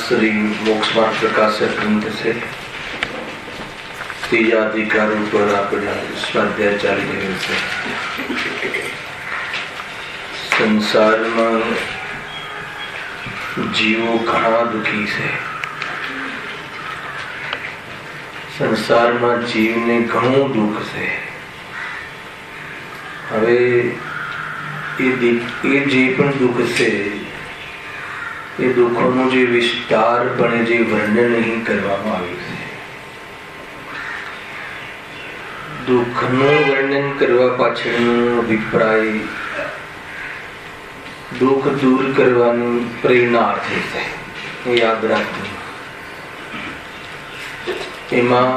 श्री मोक्ष मार्ग प्रकाशक ग्रंथ से तीजा अधिकार पर આપણે સ્વાધ્યાય ચાલી રહ્યો છે। સંસારમાં જીવો ઘણા દુઃખી છે। સંસારમાં જીવને ઘણું દુઃખ છે। હવે એ જે પણ દુઃખ છે એ દુઃખોનું જે વિસ્તારપણે જે વર્ણન અહીં કરવામાં આવ્યું છે, દુઃખનું વર્ણન કરવા પાછળનો અભિપ્રાય દુઃખ દૂર કરવાની પ્રેરણાર્થે છે, એ યાદ રાખવું। એમાં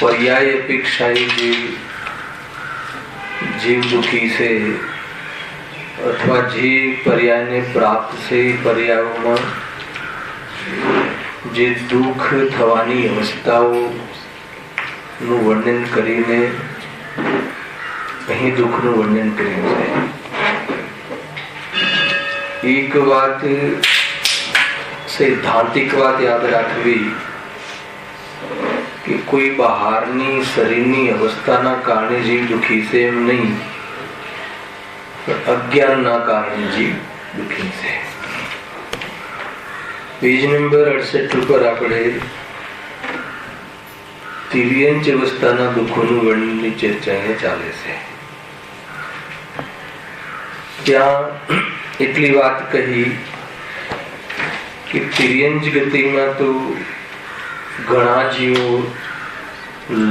પર્યાય અપેક્ષાએ જે જીવ દુઃખી છે અથવા જે પર્યાયને પ્રાપ્ત છે એ પર્યાયોમાં જે દુઃખ થવાની અવસ્થાઓનું વર્ણન કરીને અહીં દુઃખનું વર્ણન કર્યું છે। એક વાત સૈદ્ધાંતિક વાત યાદ રાખવી કે કોઈ બહારની શરીરની અવસ્થાના કારણે જીવ દુઃખી છે એમ નહીં, અજ્ઞાનના કારણે જીવ દુઃખી છે। પેજ નંબર 68 ઉપર આપણે તિર્યંચ અવસ્થાના દુઃખોનું વર્ણનની ચર્ચા ચાલે છે। ત્યાં એટલી વાત કહી કે તિર્યંચ ગતિમાં તો ઘણા જીવો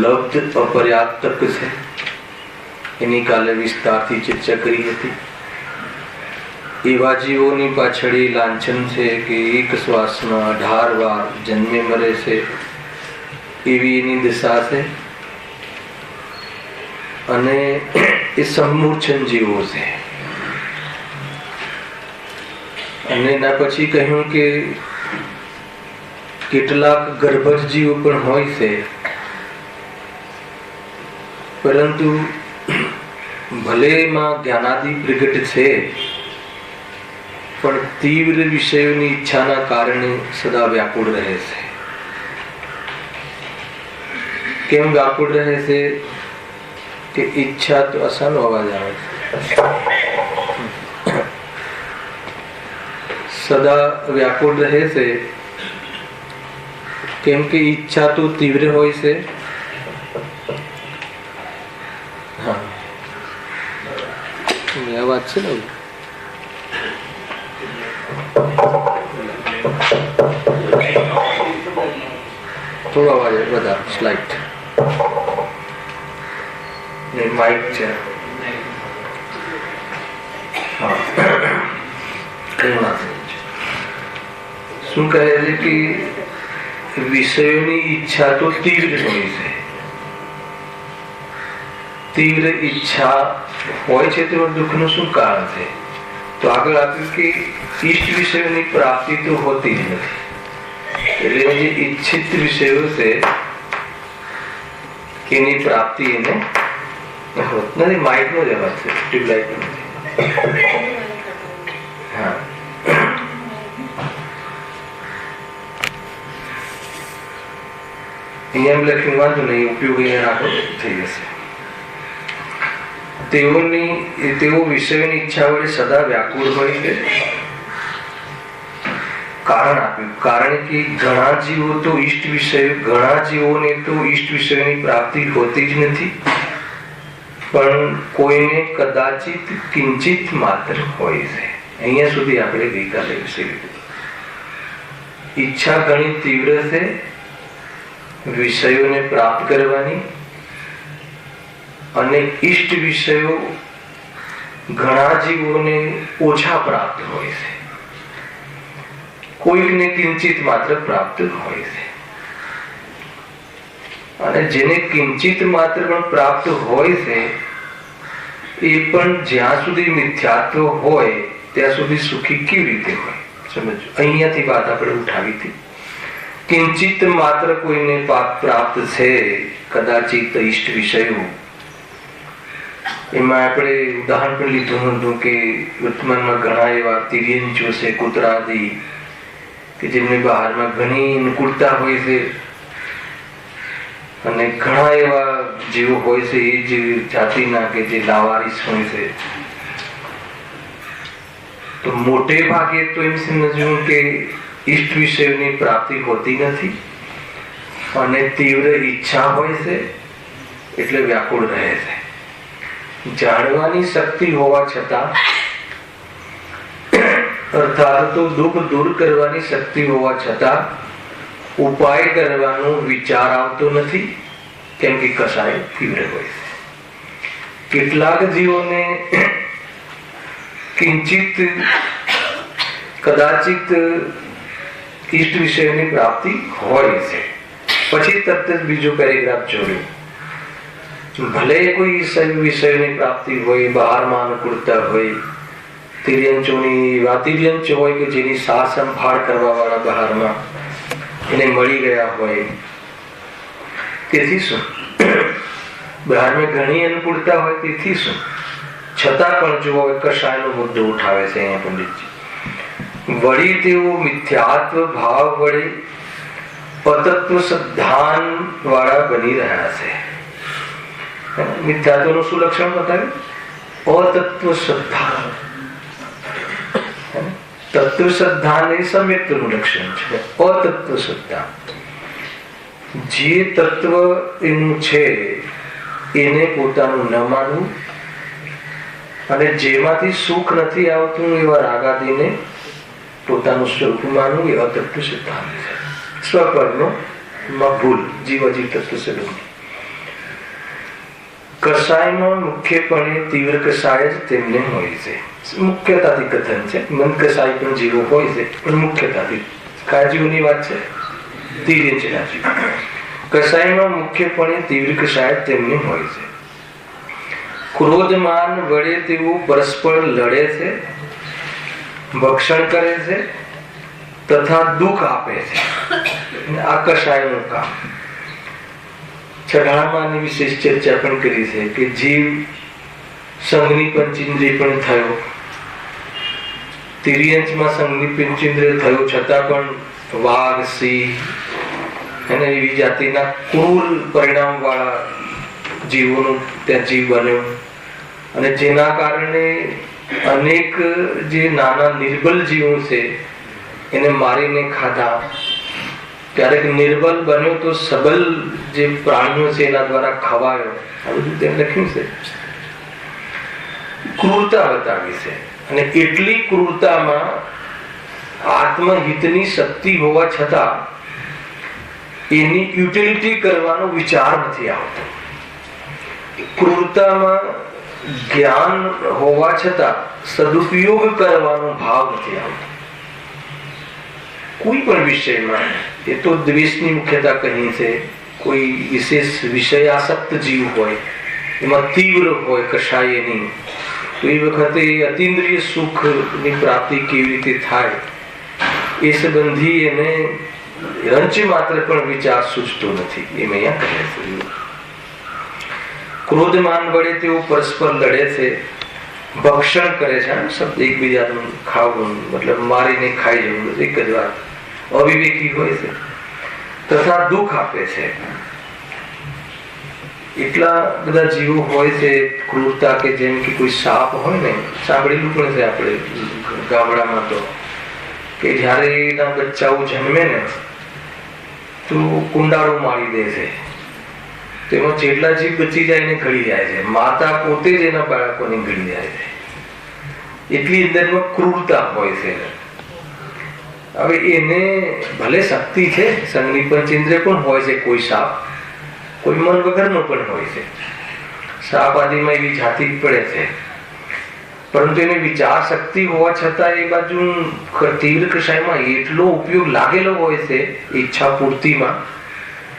લબ્ધ અપર્યાપ્તક છે, એની કાલે વિસ્તારથી ચર્ચા કરી હતી। એવા જીવોની પાછળ લાંછન છે કે એક શ્વાસમાં 18 વાર જન્મે મરે છે, એવી એની દશા છે। અને એ સમૂર્છન જીવો છે। અને એના પછી કહ્યું કે કેટલાક ગર્ભજ જીવો પણ હોય છે, પરંતુ ભલે એમાં જ્ઞાનાદિ પ્રગટ છે પણ તીવ્ર વિષયોની ઈચ્છાના કારણે સદા વ્યાકુળ રહે છે। કેમ વ્યાકુળ રહે છે કે ઈચ્છા તો આસાનો અવાજ આવે છે, સદા વ્યાકુળ રહે છે કેમ કે ઈચ્છા તો તીવ્ર હોય છે। અવાજ છે ને થોડો અવાજ બધા સ્લાઇટ ને માઇક છે। શું કહે છે કે વિષયોની ઈચ્છા તો તીવ્ર હોય છે, તીવ્ર ઈચ્છા હોય છે તો દુઃખનું શું કારણ છે? તો આગળ આપ્યું કે ઈષ્ટ વિષયોની પ્રાપ્તિ તો હોતી જ નથી, એટલે જે ઈચ્છિત વિષયો છે એની પ્રાપ્તિ એને નથી। માઇક નો જ અવાજ છે, ટ્યુબલાઇટ નથી। હા, અહીંયા એમ લખ્યું વાંધો નહીં, ઉપયોગી રાખો થઈ જશે। તેઓ વિષયોની ઈચ્છા વડે સદા વ્યાકુળ હોય છે। કારણ આપ્યું, કારણ કે ઘણા જીવો તો ઈષ્ટ વિષયો, ઘણા જીવોને તો ઈષ્ટ વિષયોની પ્રાપ્તિ હોતી જ નથી, પણ કોઈને કદાચિત કિંચિત માત્ર હોય છે। અહીંયા સુધી આપણે ગઈકાલે વિષય લીધું। ઈચ્છા ઘણી તીવ્ર છે વિષયોને પ્રાપ્ત કરવાની, અને ઈષ્ટ વિષયો ઘણા જીવોને ઓછા પ્રાપ્ત હોય છે, કોઈકને કિંચિત માત્ર પ્રાપ્ત હોય છે। અને જેને કિંચિત માત્ર પણ પ્રાપ્ત હોય છે એ પણ જ્યાં સુધી મિથ્યાત્વ હોય ત્યાં સુધી સુખી કેવી રીતે હોય? સમજો, અહીંયાથી વાત આપણે ઉઠાવી હતી. કિંચિત માત્ર કોઈને પ્રાપ્ત છે કદાચિત ઇષ્ટ વિષયો, એમાં આપણે ઉદાહરણ પણ લીધું હતું કે વર્તમાનમાં ઘણા એવા તિર્યંચો છે, કૂતરાદિ, કે જેમને બહારમાં ઘણી અનુકૂળતા હોય છે, અને ઘણા એવા જીવો હોય છે એ જ જાતિના કે જે લાવારીસ હોય છે. તો મોટે ભાગે તો એમ સમજવું કે ઇષ્ટ વિષયોની પ્રાપ્તિ હોતી નથી, અને તીવ્ર ઈચ્છા હોય છે એટલે વ્યાકુળ રહે છે. જાણવાની શક્તિ હોવા છતાં, અર્થાત તો દુઃખ દૂર કરવાની શક્તિ હોવા છતાં ઉપાય કરવાનો વિચાર આવતો નથી, કેમ કે કસાય તીવ્ર હોય છે. કેટલાક જીવોને કિંચિત કદાચિત ઇષ્ટ વિષયની પ્રાપ્તિ હોય છે. પછી તરત જ બીજો પેરેગ્રાફ જોડ્યો, ભલે કોઈ વિષયની પ્રાપ્તિ હોય, બહારમાં અનુકૂળતા હોય, તિર્યંચો હોય કે જેની સાર સંભાળ કરવા વાળા બહારમાં એને મળી ગયા હોય, તેથી શું? બહારમાં ઘણી અનુકૂળતા હોય, તેથી શું? છતાં પણ જો કશાયનો મુદ્દો ઉઠાવે છે અહીંયા પંડિતજી. વળી તેઓ મિથ્યાત્વ ભાવ વડે અતત્વ સિદ્ધાંત વાળા બની રહ્યા છે. મિથ્યાત્વનું શું લક્ષણ બતાવ્યું? અતત્વ સિદ્ધાંત. તત્વ સિદ્ધાંત એ સમ્યક્તનું લક્ષણ છે. અતત્વ સિદ્ધાંત, જે તત્વ એનું છે એને પોતાનું ન માનવું, અને જેમાંથી સુખ નથી આવતું એવા રાગાદીને પોતાનું સ્વરૂપ માનવું, એ અતત્વ સિદ્ધાંત છે. સ્વકર્મનો ભૂલ જીવાજીવ તત્વ સ્વરૂપ. કસાયમાં મુખ્યપણે તીવ્ર કસાય જ તેમને હોય છે. મુખ્યતાથી કથન છે, મન કસાય પણ જીવો હોય છે, પણ મુખ્યતાથી કયા જીવની વાત છે? તિર્યંચના જીવ. કસાયમાં મુખ્યપણે તીવ્ર કસાય તેમને હોય છે. ક્રોધમાન વડે તેઓ પરસ્પર લડે છે, ભક્ષણ કરે છે તથા દુઃખ આપે છે. આ કસાયનું કામ. છઠ્ઠામાં વિશેષ ચર્ચા પણ કરી છે કે જીવ સંઘની પંચેન્દ્રિય પણ થયો, તિર્યંચમાં સંઘની પંચેન્દ્રિય થયો, છતાં પણ વાઘ, સિંહ અને એવી જાતિના ક્રૂર પરિણામ વાળા જીવોનું ત્યાં જીવ બન્યો, અને જેના કારણે અનેક જે નાના નિર્બલ જીવો છે એને મારીને ખાધા. ક્યારેક નિર્બલ બન્યો તો સબલ જે પ્રાણીઓ છે એના દ્વારા ખવાયો. આ બધું તેમ લખ્યું છે. ક્રૂરતા બતાવી છે, અને એટલી ક્રૂરતામાં આત્મહિતની શક્તિ હોવા છતાં એની યુટિલિટી કરવાનો વિચાર નથી આવતો. ક્રૂરતામાં જ્ઞાન હોવા છતાં સદુપયોગ કરવાનો ભાવ નથી આવતો. કોઈ પણ વિષયમાં, એ તો દ્વેષની મુખ્યતા કહી છે, કોઈ વિશેષ વિષયાસક્ત જીવ હોય, એમાં તીવ્ર હોય કશાય નહીં, તો એ વખતે અતિન્દ્રિય સુખની પ્રાપ્તિ કેવી રીતે થાય એ સંબંધી એને રંચ માત્ર પણ વિચાર સૂચતો નથી. એમ અહીંયા કહે છે. ક્રોધમાન વડે તેઓ પરસ્પર લડે છે, ભક્ષણ કરે છે. શબ્દ એકબીજાનું ખાવું, મતલબ મારીને ખાઈ જવું, એક જ વાત. અવિવેકી હોય છે તથા દુઃખ આપે છે. એટલા બધા જીવો હોય છે ક્રૂરતા, કે જેમ કે કોઈ સાપ હોય ને, સાંભળેલું પણ છે આપણે ગામડામાં તો, કે જયારે એના બચ્ચાઓ જન્મે ને તો કુંડાળું મારી દે છે, તેમાં જેટલા જીવ બચી જાય ને ગળી જાય છે. માતા પોતે જ એના બાળકોને ગળી જાય છે. એટલી અંદરમાં ક્રૂરતા હોય છે. હવે એને ભલે શક્તિ છે, સંઘની પંચેન્દ્રિય પણ હોય છે, કોઈ સાપ, કોઈ મન વગરનો પણ હોય છે. સાપ આદિમાં એવી જાતિ પડે છે, પરંતુ એને વિચાર શક્તિ હોવા છતાં એ બાજુ તીવ્ર કસાયમાં એટલો ઉપયોગ લાગેલો હોય છે ઈચ્છા પૂર્તિમાં,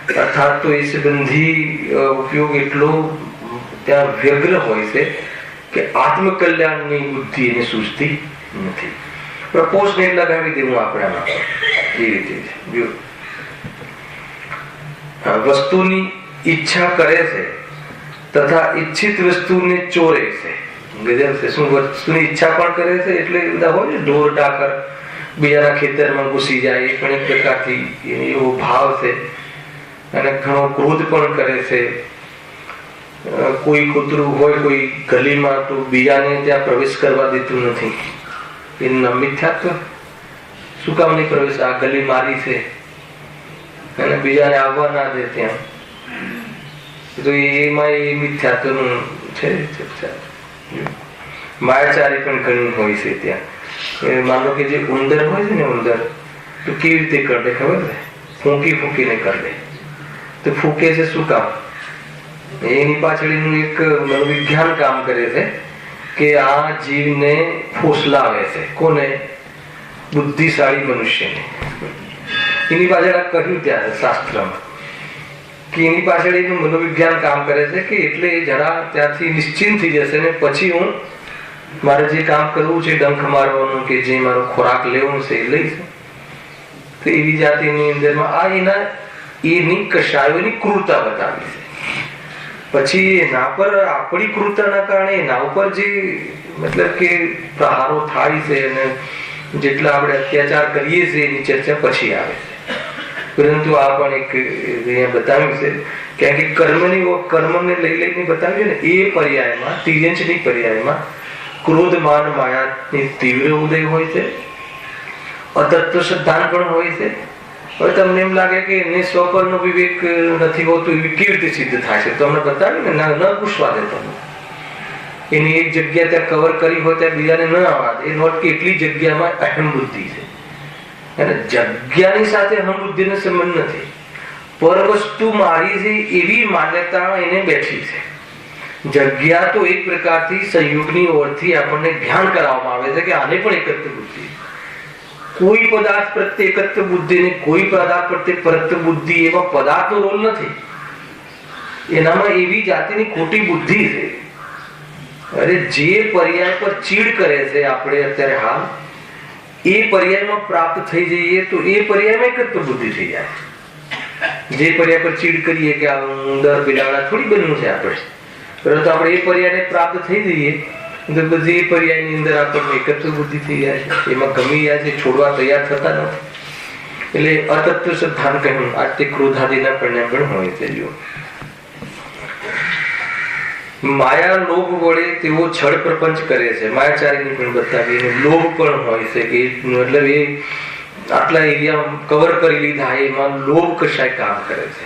અર્થાત તો એ સંબંધી ઉપયોગ એટલો ત્યાં વ્યગ્ર હોય છે કે આત્મકલ્યાણની બુદ્ધિ એને સૂઝતી નથી. પ્રપોઝ ને લગાવી દેવું આપણામાં એ રીતે છે. વસ્તુની ઈચ્છા કરે છે તથા ઈચ્છિત વસ્તુને ચોરે છે. ગજબ છે. શું વસ્તુની ઈચ્છા પણ કરે છે એટલે બધા હોય ને ઢોર ડાકર બીજાના ખેતરમાં ઘૂસી જાય, એ પણ એક પ્રકારથી એવો ભાવ છે. અને ઘણો ક્રોધ પણ કરે છે. કોઈ કૂતરું હોય કોઈ ગલીમાં તો બીજાને ત્યાં પ્રવેશ કરવા દેતું નથી. એનું મિથ્યાત્વ. શું કામ નહીં પ્રવેશ? આ ગલી મારી છે અને બીજાને આવવા ના દે ત્યાં, તો એમાં એ મિથ્યાત્વનું છે ચર્ચા. માયાચારી પણ ઘણી હોય છે ત્યાં. માનો કે જે ઉંદર હોય છે ને, ઉંદર તો કેવી રીતે કરે ખબર છે? ફૂંકી ફૂંકીને કરે. તો ફૂંકે છે શું કામ? એની પાછળનું એક મનોવિજ્ઞાન કામ કરે છે કે આ જીવને ફોસલાવે છે. કોને? બુદ્ધિશાળી મનુષ્યને. એની પાછળ આ કહ્યું ત્યારે શાસ્ત્રમાં કે એની પાછળ એનું મનોવિજ્ઞાન કામ કરે છે કે એટલે એ જરા ત્યાંથી નિશ્ચિંત થઈ જશે ને પછી હું મારે જે કામ કરવું છે, ડંખ મારવાનું કે જે મારો ખોરાક લેવું છે એ લઈશ. તો એવી જાતિની અંદરમાં આ એની કશાયોની ક્રૂરતા બતાવી છે. પછી એના પર આપણી ક્રૂરતાના કારણે એના ઉપર જે મતલબ કે પ્રહારો થાય છે અને જેટલા આપણે અત્યાચાર કરીએ છીએ એની ચર્ચા પછી આવે છે. પરંતુ આ પણ એક અહીંયા બતાવ્યું છે કારણ કે કર્મને લઈને બતાવ્યું છે ને, એ પર્યાયમાં તિર્યંચની પર્યાયમાં ક્રોધ માન માયાની તીવ્ર ઉદય હોય છે, અતત્વ શ્રદ્ધાન પણ હોય છે. હવે તમને એમ લાગે કે એને સ્વપરનો વિવેક નથી હોતો, એવી કેવી રીતે સિદ્ધ થાય છે? તો અમને બતાવ્યું ને, ન પૂછવા દે તમે. એની એક જગ્યા ત્યાં કવર કરી હોય ત્યાં બીજાને ન આવવા દે. એ નોટ કે એટલી જગ્યામાં અહમ બુદ્ધિ છે. અને જગ્યાની સાથે અહમ બુદ્ધિનો સંબંધ નથી. પર વસ્તુ મારી છે એવી માન્યતા એને બેઠી છે. જગ્યા તો એક પ્રકારથી સંયોગની ઓરથી આપણને ધ્યાન કરાવવામાં આવે છે કે આને પણ એકત્વ બુદ્ધિ. કોઈ પદાર્થ પ્રત્યે એકત્વ બુદ્ધિ ને કોઈ પદાર્થ પ્રત્યે પરત્વ બુદ્ધિ, એમાં પદાર્થનો રોલ નથી. એનામાં એવી જાતિની ખોટી બુદ્ધિ છે. અરે જે પર્યાય પર ચીડ કરે છે આપણે અત્યારે હાલ, એ પર્યાયમાં પ્રાપ્ત થઈ જઈએ તો એ પર્યાયમાં એકત્વ બુદ્ધિ થઈ જાય. જે પર્યાય પર ચીડ કરીએ કે આ ઉંદર બિલાડા થોડી બન્યું છે આપણે, પરંતુ આપણે એ પર્યાયને પ્રાપ્ત થઈ જઈએ તો બધી એ પર્યાયની અંદર આપણને એકત્વ બુદ્ધિ થઈ જાય છે. એમાં ગમી જાય છે, છોડવા તૈયાર થતા નથી. એટલે અતત્વ શ્રદ્ધાન કહ્યું. આ તે ક્રોધાદિના પરિણામ પણ હોય છે. જો માયા લોભ વડે તેઓ છળ પ્રપંચ કરે છે. માયાચારીની પણ બતાવી. લોભ પણ હોય છે કે મતલબ એ આટલા એરિયા કવર કરી લીધા, એમાં લોભ કશાય કામ કરે છે.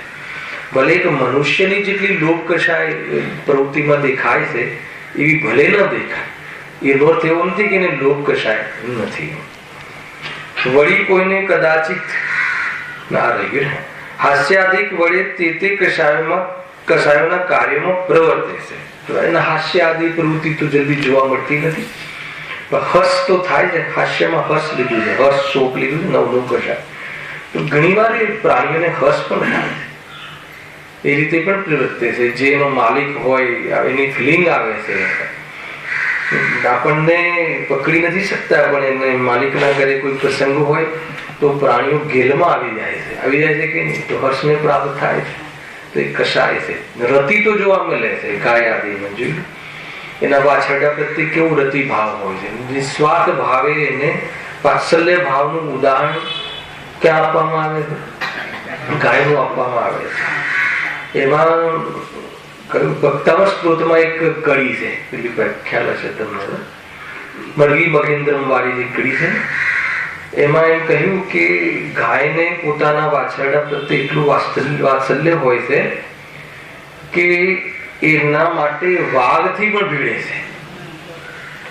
ભલે એક મનુષ્યની જેટલી લોભ કશાય પ્રવૃત્તિમાં દેખાય છે એવી ભલે ન દેખાય. એ અર્થ એવો નથી કે એને લોભ કશાય નથી. વળી કોઈને કદાચિત ના રહ્યું હાસ્યાદિક વડે તે કશાયોના કાર્યમાં પ્રવર્તે છે. એના હાસ્ય આદિ પ્રવૃત્તિ તો જલ્દી જોવા મળતી નથી. હસ તો થાય છે. હાસ્યમાં હસ લીધું છે, હસ શોક લીધું છે, નવનું કશાય. તો ઘણી વાર એ પ્રાણીઓને હસ પણ થાય છે. એ રીતે પણ પ્રવર્તે છે. જે એનો માલિક હોય એની ફિલિંગ આવે છે. આપણને પકડી નથી શકતા, પણ એને માલિકના ઘરે કોઈ પ્રસંગ હોય તો પ્રાણીઓ ઘેલમાં આવી જાય છે કે નહીં, તો હર્ષને પ્રાપ્ત થાય છે. તો એ કશાય છે. રતિ તો જોવા મળે છે ગાય આદિમાં. જોયું એના વાછરડા પ્રત્યે કેવું રતિ ભાવ હોય છે. નિસ્વાર્થ ભાવે એને વાત્સલ્ય ભાવનું ઉદાહરણ ક્યાં આપવામાં આવે છે? ગાયનું આપવામાં આવે છે. એમાં કયું ભક્તાવર સ્ત્રોતમાં એક કડી છે, પેલી ખ્યાલ હશે તમને, મરગી મગેન્દ્રમ વાળી જે કડી છે. એમાં એમ કહ્યું કે ગાયને પોતાના વાછરડા પ્રત્યે એટલું વાત્સલ્ય હોય છે કે એના માટે વાઘથી પણ ભીડે છે.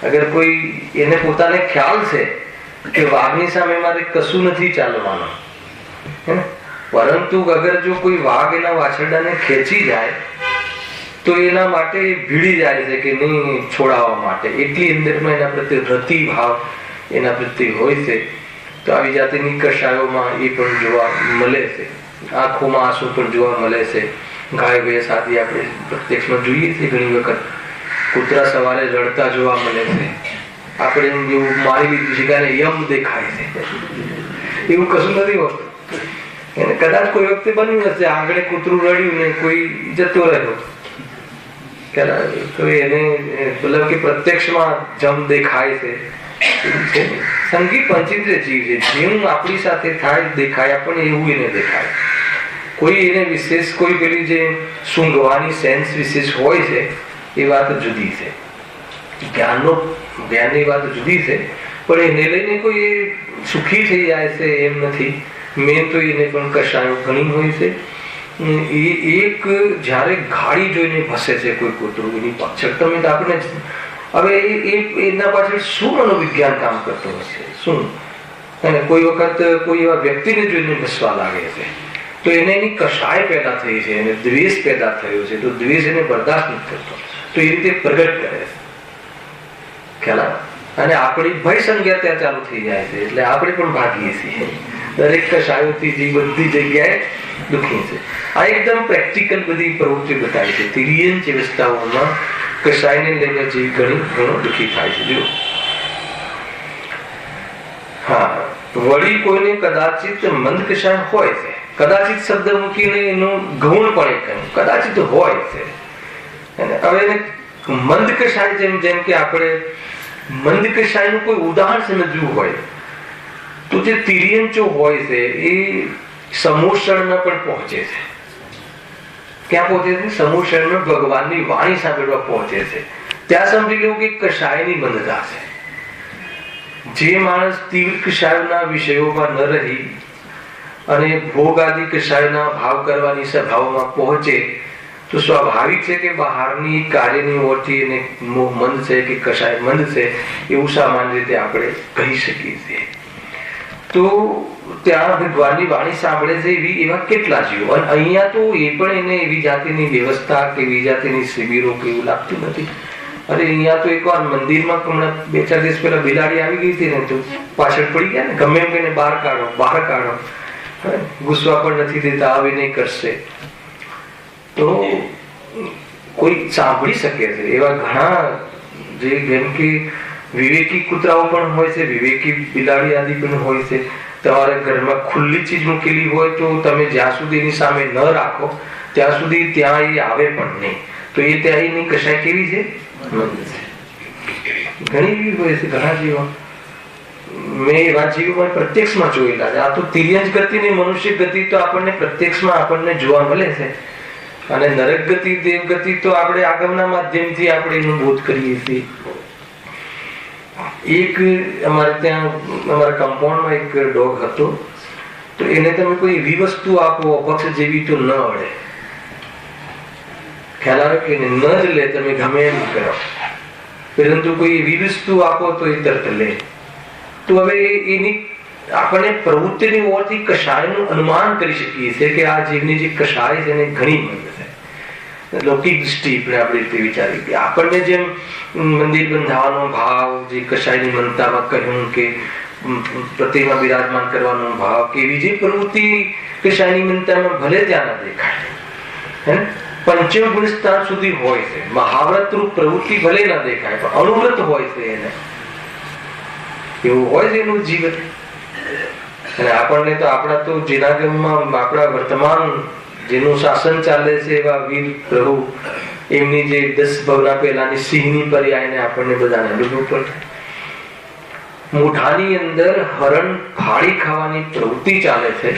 અગર કોઈ એને પોતાને ખ્યાલ છે કે વાઘની સામે મારે કશું નથી ચાલવાનું, પરંતુ અગર જો કોઈ વાઘ એના વાછરડાને ખેંચી જાય તો એના માટે ભીડી જાય છે કે નહીં છોડાવવા માટે. એટલી અંદરમાં એના પ્રત્યે રતિ ભાવ એના પ્રત્યે હોય છે. તો આવી જાતિની કશાયોમાં એ પણ જોવા મળે છે. આંખોમાં આંસુ પણ જોવા મળે છે. ગાય ભેંસ આદિ આપણે પ્રત્યક્ષમાં જોઈએ છીએ ઘણી વખત. કૂતરા સવારે રડતા જોવા મળે છે. આપણે એવું મારી લીધું છે કે યમ દેખાય છે, એવું કશું નથી હોતું. એને કદાચ કોઈ વખતે બન્યું હશે, આંગણે કૂતરું રડ્યું ને કોઈ જતો રહ્યો, તો એને મતલબ કે પ્રત્યક્ષમાં જમ દેખાય છે. સંગીત પંચેન્દ્રિય જીવ છે, જેવું આપણી સાથે થાય દેખાય આપણને એવું એને દેખાય. કોઈ એને વિશેષ કોઈ પેલી જે સૂંઘવાની સેન્સ વિશેષ હોય છે એ વાત જુદી છે. જ્ઞાનની વાત જુદી છે, પણ એને લઈને કોઈ સુખી થઈ જાય છે એમ નથી. મેન તો એને પણ કશાયો ઘણી હોય છે. એક જયારે ગાડી જોઈને ભસે છે કોઈ કૂતરું, એની પાછળ તમે આપણે હવે એના પાછળ શું મનોવિજ્ઞાન કામ કરતો હશે, શું? અને કોઈ વખત કોઈ એવા વ્યક્તિને જોઈને ભસવા લાગે છે તો એને એની કશાય પેદા થઈ છે, એને દ્વેષ પેદા થયો છે, તો દ્વેષ એને બરદાસ્ત નથી કરતો, તો એ રીતે પ્રગટ કરે છે. ખ્યાલ? અને આપણી ભય સંજ્ઞા ત્યાં ચાલુ થઈ જાય છે, એટલે આપણે પણ ભાગીએ છીએ. દરેક કશાયોથી જે બધી જગ્યાએ દુઃખી છે. આ એકદમ પ્રેક્ટિકલ બધી પ્રવૃત્તિ બતાવી છે. તિર્યન વ્યવસ્થાઓમાં કશાયને લઈને જે ઘણો દુઃખી થાય છે. જો હા, વળી કોઈને કદાચિત મંદ કશાય હોય છે. કદાચિત શબ્દ મૂકીને એનું ગૌણ પણ કહ્યું, કદાચિત હોય છે. હવે મંદ કશાય જેમ કે આપણે મંદ કશાયનું કોઈ ઉદાહરણ સમજવું હોય તો જે તિર્યંચો હોય છે એ સમોષણમાં પણ પહોંચે છે. ક્યાં પહોંચે છે? સમોષણમાં ભગવાનની વાણી સાંભળવા પહોંચે છે. ત્યાં સમજી લેવું કે કશાયની બંધતા છે. જે માણસ તીવ્ર કશાયના વિષયોમાં ન રહી અને ભોગ આદિ કશાયના ભાવ કરવાની સભાઓમાં પહોંચે તો સ્વાભાવિક છે કે બહારની કાર્યની ઓરથી એને મોહ મંદ છે કે કશાય મંદ છે એવું સામાન્ય રીતે આપણે કહી શકીએ છીએ. તો ત્યાં ભગવાનની વાણી સાંભળે છે એવા કેટલા જીવો. અને અહીંયા તો એ પણ એને એવી જાતિની વ્યવસ્થા કે એવી જાતિની શિબિરો કે એવું લાગતું નથી. અરે અહીંયા તો એકવાર મંદિરમાં હમણાં 2-4 દિવસ પહેલા બિલાડી આવી ગઈ હતી ને, તો પાછળ પડી ગયા ને, ગમે એમ કહીને બહાર કાઢો, ગુસ્સા પણ નથી દેતા, આવી નહીં કરશે. તો કોઈ સાંભળી શકે છે. એવા ઘણા જે જેમ કે વિવેકી કૂતરાઓ પણ હોય છે, વિવેકી બિલાડી આદિ પણ હોય છે. તમારે ઘરમાં ખુલ્લી ચીજ મૂકેલી હોય તો તમે જ્યાં સુધી એની સામે ન રાખો ત્યાં સુધી ત્યાં એ આવે પણ નહીં. તો એ ત્યાં એની કશાય કેવી છે? ઘણી એવી હોય છે, ઘણા જીવો મેં એવા જીવોમાં પ્રત્યક્ષમાં જોયેલા છે. આ તો તિર્યંચ ગતિ ની મનુષ્ય ગતિ તો આપણને પ્રત્યક્ષમાં આપણને જોવા મળે છે. અને નરક ગતિ, દેવ ગતિ તો આપણે આગમના માધ્યમથી આપણે એનો બોધ કરીએ છીએ. એક અમારે ત્યાં અમારા કમ્પાઉન્ડમાં એક ડોગ હતો, તો એને તમે કોઈ એવી વસ્તુ આપો અપક્ષ જેવી તો ન અડે. ખ્યાલ આવે કે ન જ લે, તમે ગમે એમ કરો, પરંતુ કોઈ એવી વસ્તુ આપો તો એ તરત લે. તો હવે એની આપણે પ્રવૃત્તિની ઓરથી કશાયનું અનુમાન કરી શકીએ છીએ કે આ જીવની જે કશાય છે એને ઘણી મંદ છે. લૌકિક દૃષ્ટિ આપણે રીતે વિચારી કે આપણને જેમ મંદિર બંધાવાનો ભાવ, જે કશાયની મંદતામાં કહ્યું કે પ્રતિમા બિરાજમાન કરવાનો ભાવ, કે એવી જે પ્રવૃત્તિ કશાયની મંદતામાં ભલે ત્યાં ના દેખાય, પંચમ ગુણ સ્થાન સુધી હોય છે. મહાવ્રત રૂપ પ્રવૃત્તિ ભલે ના દેખાય પણ અનુવ્રત હોય છે, એને એવું હોય છે એનું જીવન. અને આપણને તો આપણા તો જીનાગમમાં આપણા વર્તમાન જેનું શાસન ચાલે છે એવા વીર પ્રભુ, એમની જે 10 ભવના પહેલાની સિંહની પર્યાયને આપણને બધાને અનુભવ પડે. મોઢાની અંદર હરણ ફાડી ખાવાની પ્રવૃત્તિ ચાલે છે.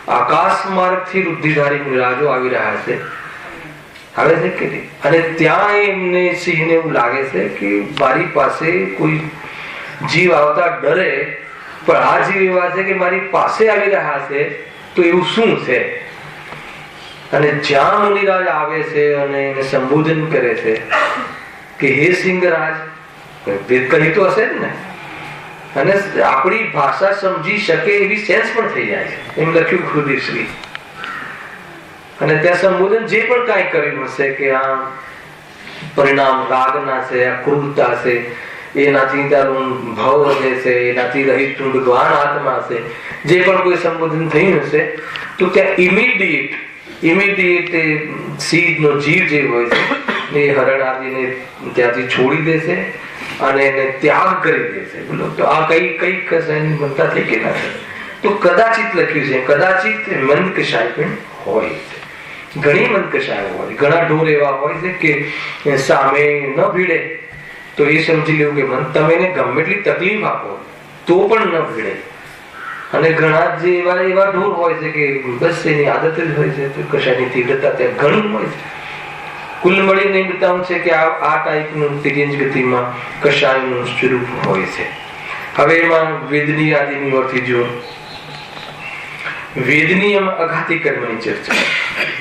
આકાશ માર્ગથી રુદ્ધિધારી મુનિરાજો આવી રહ્યા છે, આવે છે કે નહીં? અને ત્યાં એમને સિંહને એવું લાગે છે કે મારી પાસે કોઈ જીવ આવતા ડરે, પણ આ જીવ એવા છે કે મારી પાસે આવી રહ્યા છે, તો એવું શું છે? અને જ્યાં મુનિરાજ આવે છે અને એને સંબોધન કરે છે કે હે સિંહરાજ, કહી તો હશે જ ને, અને આપણી ભાષા સમજી શકે એવી સેન્સ પણ થઈ જાય છે, એમ લખ્યું ગુરુદેવશ્રી. અને ત્યાં સંબોધન જે પણ કાંઈ કર્યું હશે કે આ પરિણામ રાગના છે, આ ક્રૂરતા છે, એનાથી તારું ભાવ વધે છે, એનાથી રહિત ભગવાન આત્મા છે, જે પણ કોઈ સંબોધન થયું હશે તો ત્યાં ઇમિડિયેટ સીધનો જીવ જે હોય છે એ હરણ આદિને ત્યાંથી છોડી દેશે અને એને ત્યાગ કરી દેશે. બોલો તો આ કઈ બનતા થઈ કે ના થાય? તો કદાચિત લખ્યું છે, કદાચિત મંદકશાય પણ હોય છે, ઘણી મંદકશાય હોય, ઘણા ઢોર એવા હોય છે કે સામે ન ભીડે તો એ સમજી લેવું કે તમે એને ગમે એટલી તકલીફ આપો તો પણ ન ભીડે. અને ઘણા જે એવા ઢોર હોય છે કે બસ એની આદત જ હોય છે તો કશાયની તીવ્રતા ત્યાં ઘણી હોય છે. કુલ મળીને બતાવું છે કે આ ટાઈપનું તિર્યંજ ગતિમાં કશાયનું સ્વરૂપ હોય છે. હવે એમાં વેદની આદિની ઓરથી જો વેદની એમાં અઘાતી કર્મની ચર્ચા,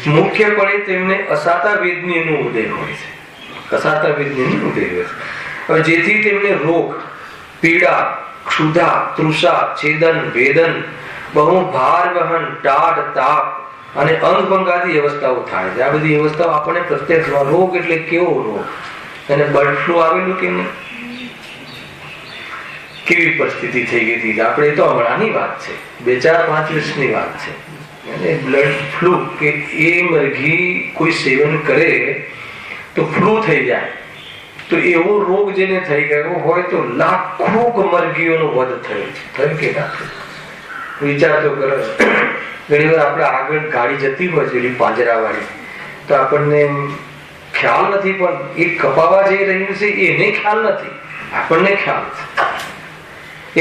મુખ્યપણે તેમને અસાતા વેદનીનો ઉદય હોય છે, અસાતા વેદનીનો ઉદય હોય છે. હવે જેથી તેમને રોગ, પીડા, ક્ષુધા, તૃષા, છેદન, વેદન, બહુ ભાર વહન, ટાઢ, તાપ અને અંગભંગાદી અવસ્થાઓ થાય છે. આ બધી અવસ્થાઓ આપણને પ્રત્યક્ષ રોગ એટલે કેવો રોગ, અને બર્ડ ફ્લુ આવેલું કે નહીં, કેવી પરિસ્થિતિ થઈ ગઈ હતી આપણે તો હમણાંની વાત છે, 2-4-5 વર્ષની વાત છે. અને બ્લડ ફ્લુ કે એ મરઘી કોઈ સેવન કરે તો ફ્લુ થઈ જાય તો એવો રોગ જેને થઈ ગયો હોય તો લાખો મરઘીઓનો વધ થયો કે ના થયો? વિચાર તો કરો. ઘણી વાર આપણે આગળ ગાડી જતી હોય છે પાંજરાવાળી, તો આપણને ખ્યાલ નથી, પણ એ કપાવા જઈ રહ્યું છે એને ખ્યાલ નથી, આપણને ખ્યાલ છે.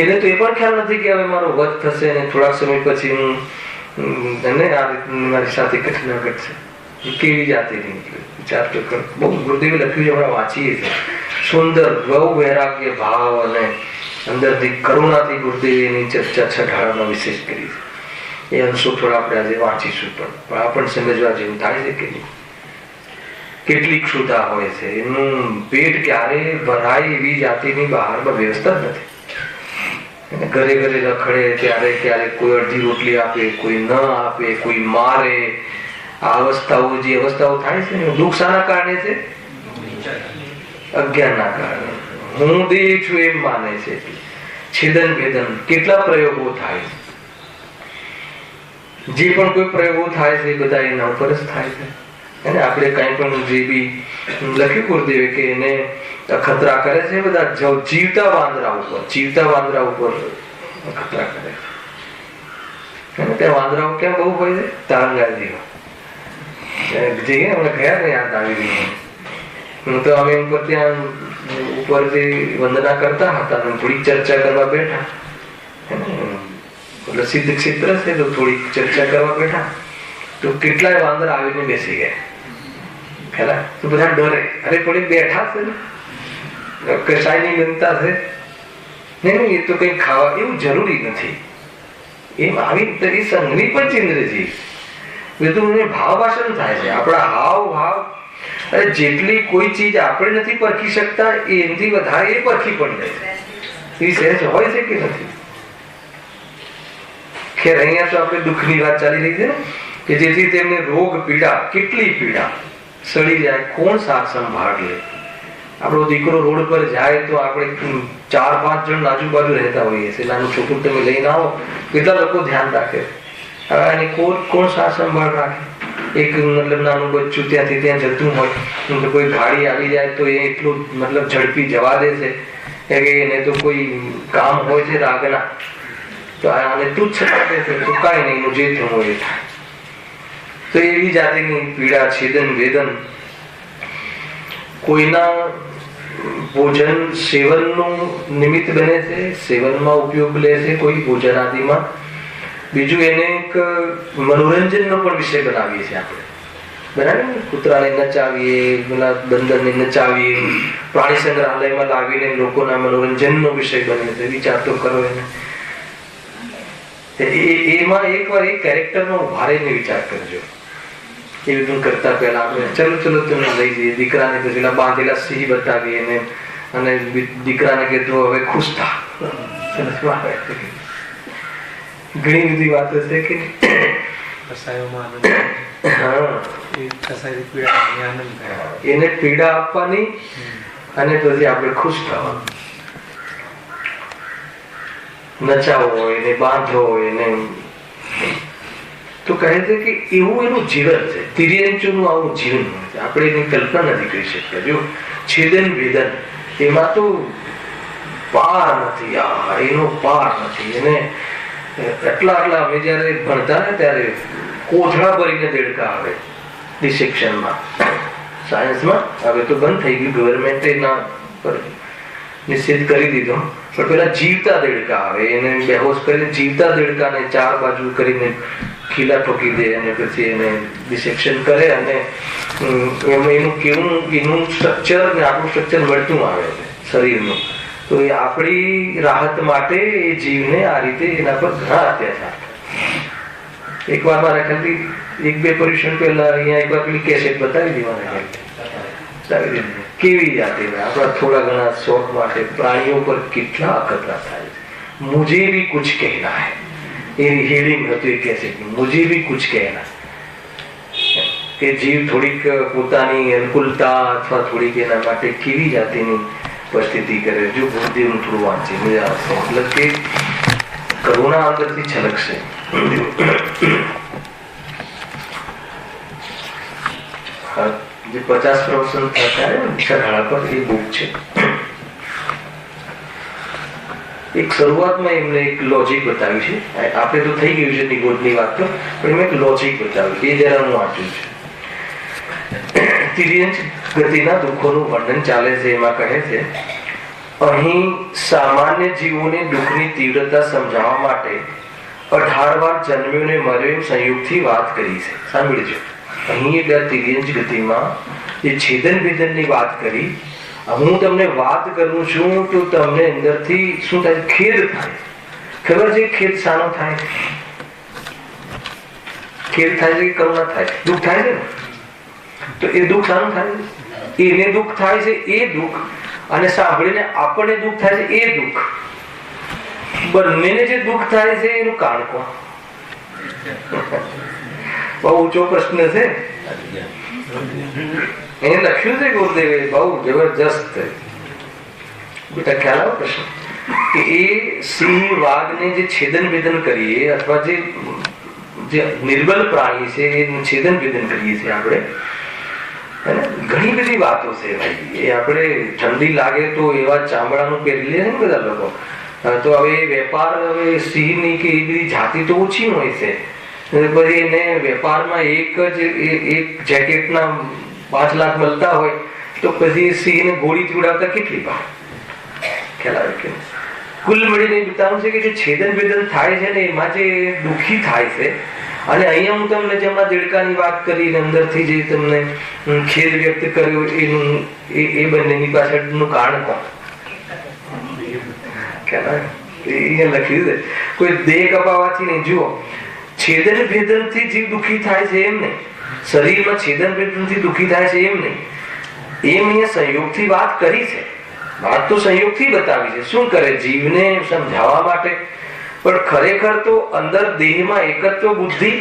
એને તો એ પણ ખ્યાલ નથી કે હવે મારો વધ થશે અને થોડાક સમય પછી હું મારી સાથે ઘટના ઘટશે. કેવી જાતે વિચાર તો કરો. બહુ ગુરુદેવે લખ્યું છે, હમણાં વાંચીએ છીએ, સુંદર બહુ વૈરાગ્ય ભાવ અને અંદરથી કરુણાથી ગુરુદેવે એની ચર્ચા છઠાળામાં વિશેષ કરી છે. એ અંશો થોડા આપણે આજે વાંચીશું, પણ આ પણ સમજવા જેવું થાય છે કે નહીં. કેટલી ક્ષુધા હોય છે, એનું પેટ ક્યારે ભરાય એવી જાતિની બહારમાં વ્યવસ્થા જ નથી. ઘરે ઘરે રખડે, ત્યારે ક્યારેક કોઈ અડધી રોટલી આપે, કોઈ ન આપે, કોઈ મારે. આ અવસ્થાઓ જે અવસ્થાઓ થાય છે ને, દુઃખ શાના કારણે છે? અજ્ઞાનના કારણે. હું દેહ છું એમ માને છે. છેદન ભેદન કેટલા પ્રયોગો થાય છે. જે પણ કોઈ પ્રયોગો થાય છે બધા એના ઉપર જ થાય છે. અને આપણે કઈ પણ જે બી લખ્યું ગુરુદેવે કે એને ખતરા કરે છે બધા જીવતા વાંદરા ઉપર ખતરા કરે છે. અને ત્યાં વાંદરાઓ ક્યાં બહુ હોય છે? તારંગાજીઓ જઈએ અમે ગયા ને, યાદ આવી ગયું. હું તો અમે ઉપર ત્યાં ઉપર જે વંદના કરતા હતા થોડીક ચર્ચા કરવા બેઠા, એટલે સિદ્ધ ક્ષેત્ર છે તો થોડીક ચર્ચા કરવા બેઠા તો કેટલાય વાંદરા આવીને બેસી ગયા. પેલા તો બધા ડરે, અરે થોડીક બેઠા છે ને કશાયની બનતા છે નહીં, એ તો કઈ ખાવા એવું જરૂરી નથી. એમ આવી સંઘની પણ ચિંદ્રજી બધું ભાવ ભાષણ થાય છે. આપણા હાવ ભાવ, અરે જેટલી કોઈ ચીજ આપણે નથી પરખી શકતા એનાથી વધારે એ પરખી પણ લે છે. એ સહેજ હોય છે કે નથી? ખેર અહીંયા તો આપણે દુઃખની વાત ચાલી રહી છે ને, કે જેથી તેમને રોગ, પીડા, કેટલી પીડા, સડી જાય, કોણ સાર સંભાળ લે? આપણો દીકરો રોડ પર જાય તો આપણે 4-5 જણ આજુબાજુ રહેતા હોઈએ છીએ. નાનું છોકરું તમે લઈને આવો, કેટલા લોકો ધ્યાન રાખે? હવે આની કોણ સાર સંભાળ રાખે? એક મતલબ નાનું બચ્ચું ત્યાંથી ત્યાં જતું હોય તો કોઈ ગાડી આવી જાય તો એ એટલું મતલબ ઝડપી જવા દે છે કે એને તો કોઈ કામ હોય છે રાગના, તો આને તુચ્છ લાગે છે તો કાંઈ નહીં, એનું જે થયું હોય એ થાય. તો એવી જાતિની પીડા, છેદન, વેદન, કોઈના ભોજન સેવનનું નિમિત્ત બને છે, સેવનમાં ઉપયોગ લે છે કોઈ ભોજન આદિમાં. બીજું એને એક મનોરંજનનો પણ વિષય બનાવીએ છીએ આપણે, બરાબર? કૂતરાને નચાવીએ, બંદરને નચાવીએ, પ્રાણી સંગ્રહાલયમાં લાવીને લોકોના મનોરંજનનો વિષય બને છે. વિચાર તો કરો એને. એમાં એકવાર એ કેરેક્ટરનો ભારેને વિચાર કરજો. એ બધું કરતા પહેલા આપણે ચલો તમે લઈ જઈએ દીકરાને, તો પેલા બાંધેલા સિંહ બતાવીએ અને દીકરાને કીધું હવે ખુશ થા. ઘણી બધી વાતો છે કે એને પીડા આપવાની અને પછી આપણે ખુશ થવાનું. નચાવો હોય ને બાંધો હોય ને, તો કહે છે કે એવું એનું જીવન છે. તિર્યંચોનું આવું જીવન હોય છે, આપણે એની કલ્પના નથી કરી શકતા. જો છેદન વેદન એમાં તો પાર નથી, એનો પાર નથી. એને એટલા અમે જયારે ભણતા ને ત્યારે કોથળા ભરીને દેડકા આવે ડિસેક્શનમાં, સાયન્સમાં. હવે તો બંધ થઈ ગયું, ગવર્મેન્ટે ના નિષેધ કરી દીધો. પણ પેલા જીવતા દેડકા આવે, એને બેહોશ કરીને જીવતા દેડકાને 4 બાજુ કરીને ખીલા ઠોકી દે અને પછી એને ડિસેક્શન કરે અને એનું કેવું એનું સ્ટ્રક્ચર ને આપણું સ્ટ્રક્ચર મળતું આવે છે શરીરનું. તો એ આપણી રાહત માટે એ જીવને આ રીતે એના પર ઘણા અત્યાચાર. એકવાર મારા ખ્યાલથી 1-2 પર્યુષણ પહેલા અહીંયા એકવાર પેલી કેસેટ બતાવી દી મારા ખ્યાલથી. કેવી જાતે આપણા થોડા ઘણા શોખ માટે પ્રાણીઓ પર કેટલા અખતરા થાય છે. મુझे भी कुछ कहना है, એની હેડિંગ હતું એ કેસેટનું, મુझे भी कुछ कहना. કે જીવ થોડીક પોતાની અનુકૂળતા અથવા થોડીક એના માટે કેવી જાતિની પરિસ્થિતિ કરે. જો બુદ્ધિનું થોડું વાંચી મજા આવશે, મતલબ કે કરુણા અંદરથી છલકશે. જે 50% થયા પર એ બુક છે. એક શરૂઆતમાં એમને એક લોજિક બતાવ્યું છે. આપણે તો થઈ ગયું છે નિગોદની વાત તો, પણ એમને એક લોજિક બતાવ્યું, એ જરા હું વાંચ્યું છે. તિર્યંચ ગતિના દુઃખોનું વર્ણન ચાલે છે. એમાં કહે છે, અહીં સામાન્ય જીવોને દુઃખની તીવ્રતા સમજાવવા માટે 18 વાર જન્મ્યો ને મર્યો એમ સંયુક્તથી વાત કરી છે. સાંભળજો, અહીં તિર્યંચ ગતિમાં જે છેદન ભેદનની વાત કરી. હું તમને વાત કરું છું તો તમને અંદરથી શું થાય? ખેદ થાય. ખબર છે ખેદ શાનો થાય? ખેદ થાય છે કે કરુણા થાય? દુઃખ થાય છે ને. તો એ દુઃખ શાનું થાય? એને દુઃખ થાય છે એ દુઃખ, અને સાંભળીને આપણને દુઃખ થાય છે એ દુઃખ. બંનેને જે દુઃખ થાય છે એનું કારણ કોણ? બહુ ઊંચો પ્રશ્ન છે. એને લખ્યું છે ગુરુદેવે, બહુ જબરજસ્ત. બેટા ખ્યાલ આવે પ્રશ્ન કે એ સિંહ વાઘને જે છેદન ભેદન કરીએ અથવા જે નિર્બલ પ્રાણી છે એનું છેદન ભેદન કરીએ છીએ આપણે. ઘણી બધી વાતો છે ભાઈ. એ આપણે ઠંડી લાગે તો એવા ચામડાનું પહેરી લે ને બધા લોકો. તો હવે વેપાર, હવે સિંહની કે એ બધી જાતિ તો ઓછી હોય છે. પછી એને વેપારમાં એક જેકેટના 5 લાખ મળતા હોય તો પછી સિંહને ગોળીથી ઉડાવતા કેટલી વાર ખ્યાલ આવે કે કુલ મળીને બતાવું છે કે જે છેદન ભેદન થાય છે ને એમાં જે દુઃખી થાય છે. અને અહીંયા હું તમને જેમના દેડકાની વાત કરી અંદરથી જે તમને ખેદ વ્યક્ત કર્યો એનું એ બંનેની પાછળનું કારણ કોણ? ખ્યાલ આવે? અહીંયા લખ્યું છે કોઈ દેહ કપાવાથી નહીં. જુઓ, છેદન ભેદન થી જીવ દુઃખી થાય છે એમ નહીં, શરીરમાં છેદન ભેદન થી દુઃખી થાય છે એમ નહીં. એમ અહીંયા સંયોગથી વાત કરી છે. વાત તો સંયોગથી બતાવી છે. શું કરે? જીવને સમજાવવા માટે. પણ ખરેખર તો અંદર દેહમાં એકત્વ બુદ્ધિ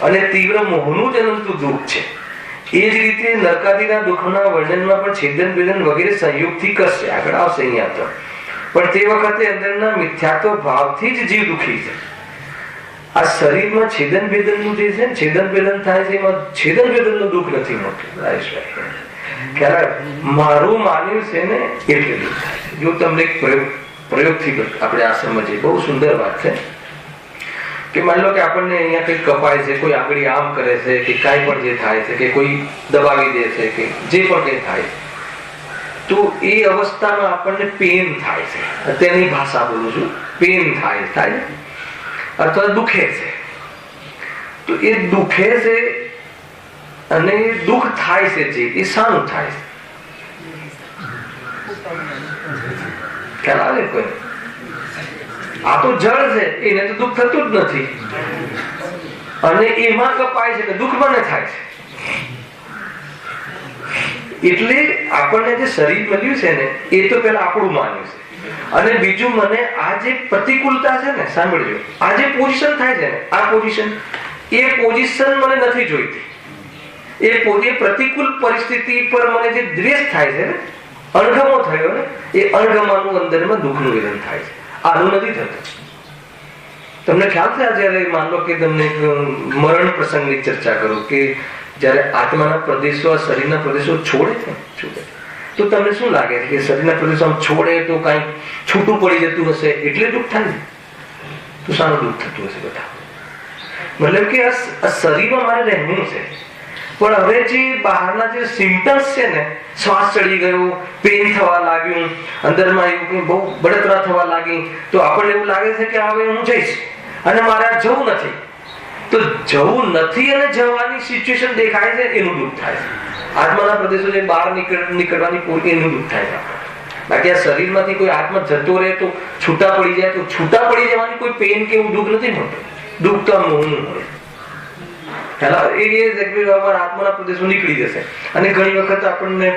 અને તીવ્ર મોહનું જન્મતું દુઃખ છે. એ જ રીતે નરકાદિના દુઃખના વર્ણનમાં પણ છેદન ભેદન વગેરે સંયોગથી કરશે. આગળ આવશે અહીંયા તો. પણ તે વખતે અંદરના મિથ્યાત્વ ભાવથી જ જીવ દુઃખી છે. આ શરીરમાં છેદન ભેદનનું જે છે, છેદન ભેદન થાય છે એમાં છેદન ભેદનનું દુઃખ નથી મોટું. મારું માન્યું છે ને એટલે દુઃખ થાય છે. જો તમને એક પ્રયોગથી આપણે આ સમજીએ, બહુ સુંદર વાત છે. કે માની લો કે આપણને અહીંયા કંઈક કપાય છે, કોઈ આગળ આમ કરે છે કે કાંઈ પણ જે થાય છે, કે કોઈ દબાવી દે છે કે જે પણ કંઈ થાય, તો એ અવસ્થામાં આપણને પેન થાય છે. તેની ભાષા બોલું છું, પેન થાય અથવા દુખે છે. તો એ દુખે છે અને દુઃખ થાય છે જે એ શાનું થાય છે? ખ્યાલ આવે કોઈ? આ તો જળ છે, એને તો દુઃખ થતું જ નથી. અને એમાં કપાય છે, દુઃખ મને થાય છે. એટલે આપણને જે શરીર મળ્યું છે ને એ તો પેલા આપણું માન્યું છે. અને બીજું, મને આ જે પ્રતિકૂળતા છે ને, સાંભળજો, આ જે પોઝિશન થાય છે ને, આ પોઝિશન, એ પોઝિશન મને નથી જોઈતી. એ પ્રતિકૂળ પરિસ્થિતિ પર મને જે દ્વેષ થાય છે ને, અણગમો થયો ને, એ અણગમાનું અંદરમાં દુઃખનું વેદન થાય છે. આનું નથી થતું. તમને ખ્યાલ છે જયારે માન લો કે તમને મરણ પ્રસંગની ચર્ચા કરો કે જયારે આત્માના પ્રદેશો શરીરના પ્રદેશો છોડે તો તમને શું લાગે છે કે શરીરના પ્રદેશો છોડે તો કઈ છૂટું પડી જતું હશે એટલે દુઃખ થાય? તો શાનું દુઃખ થતું હશે બધા? મતલબ કે આ શરીરમાં મારે રહેવું છે, પણ હવે જે બહારના જે સિમ્પટમ્સ છે ને, શ્વાસ ચડી ગયો, પેન થવા લાગ્યું, અંદરમાં એવું બહુ બળતરા થવા લાગી, તો આપણને એવું લાગે છે કે હવે હું જઈશ અને મારે આ જવું નથી. તો જવું નથી અને જવાની સિચ્યુએશન દેખાય છે એનું દુઃખ થાય છે. આત્માના પ્રદેશો જે બહાર નીકળવાની એનું દુઃખ થાય છે. બાકી આ શરીરમાંથી કોઈ આત્મા જતો રહે તો છૂટા પડી જાય, તો છૂટા પડી જવાની કોઈ પેન કે એવું દુઃખ નથી મળતું. દુઃખ તો મોહનું હોય. આત્માના પ્રદેશો નીકળી જશે. અને ઘણી વખત આપણને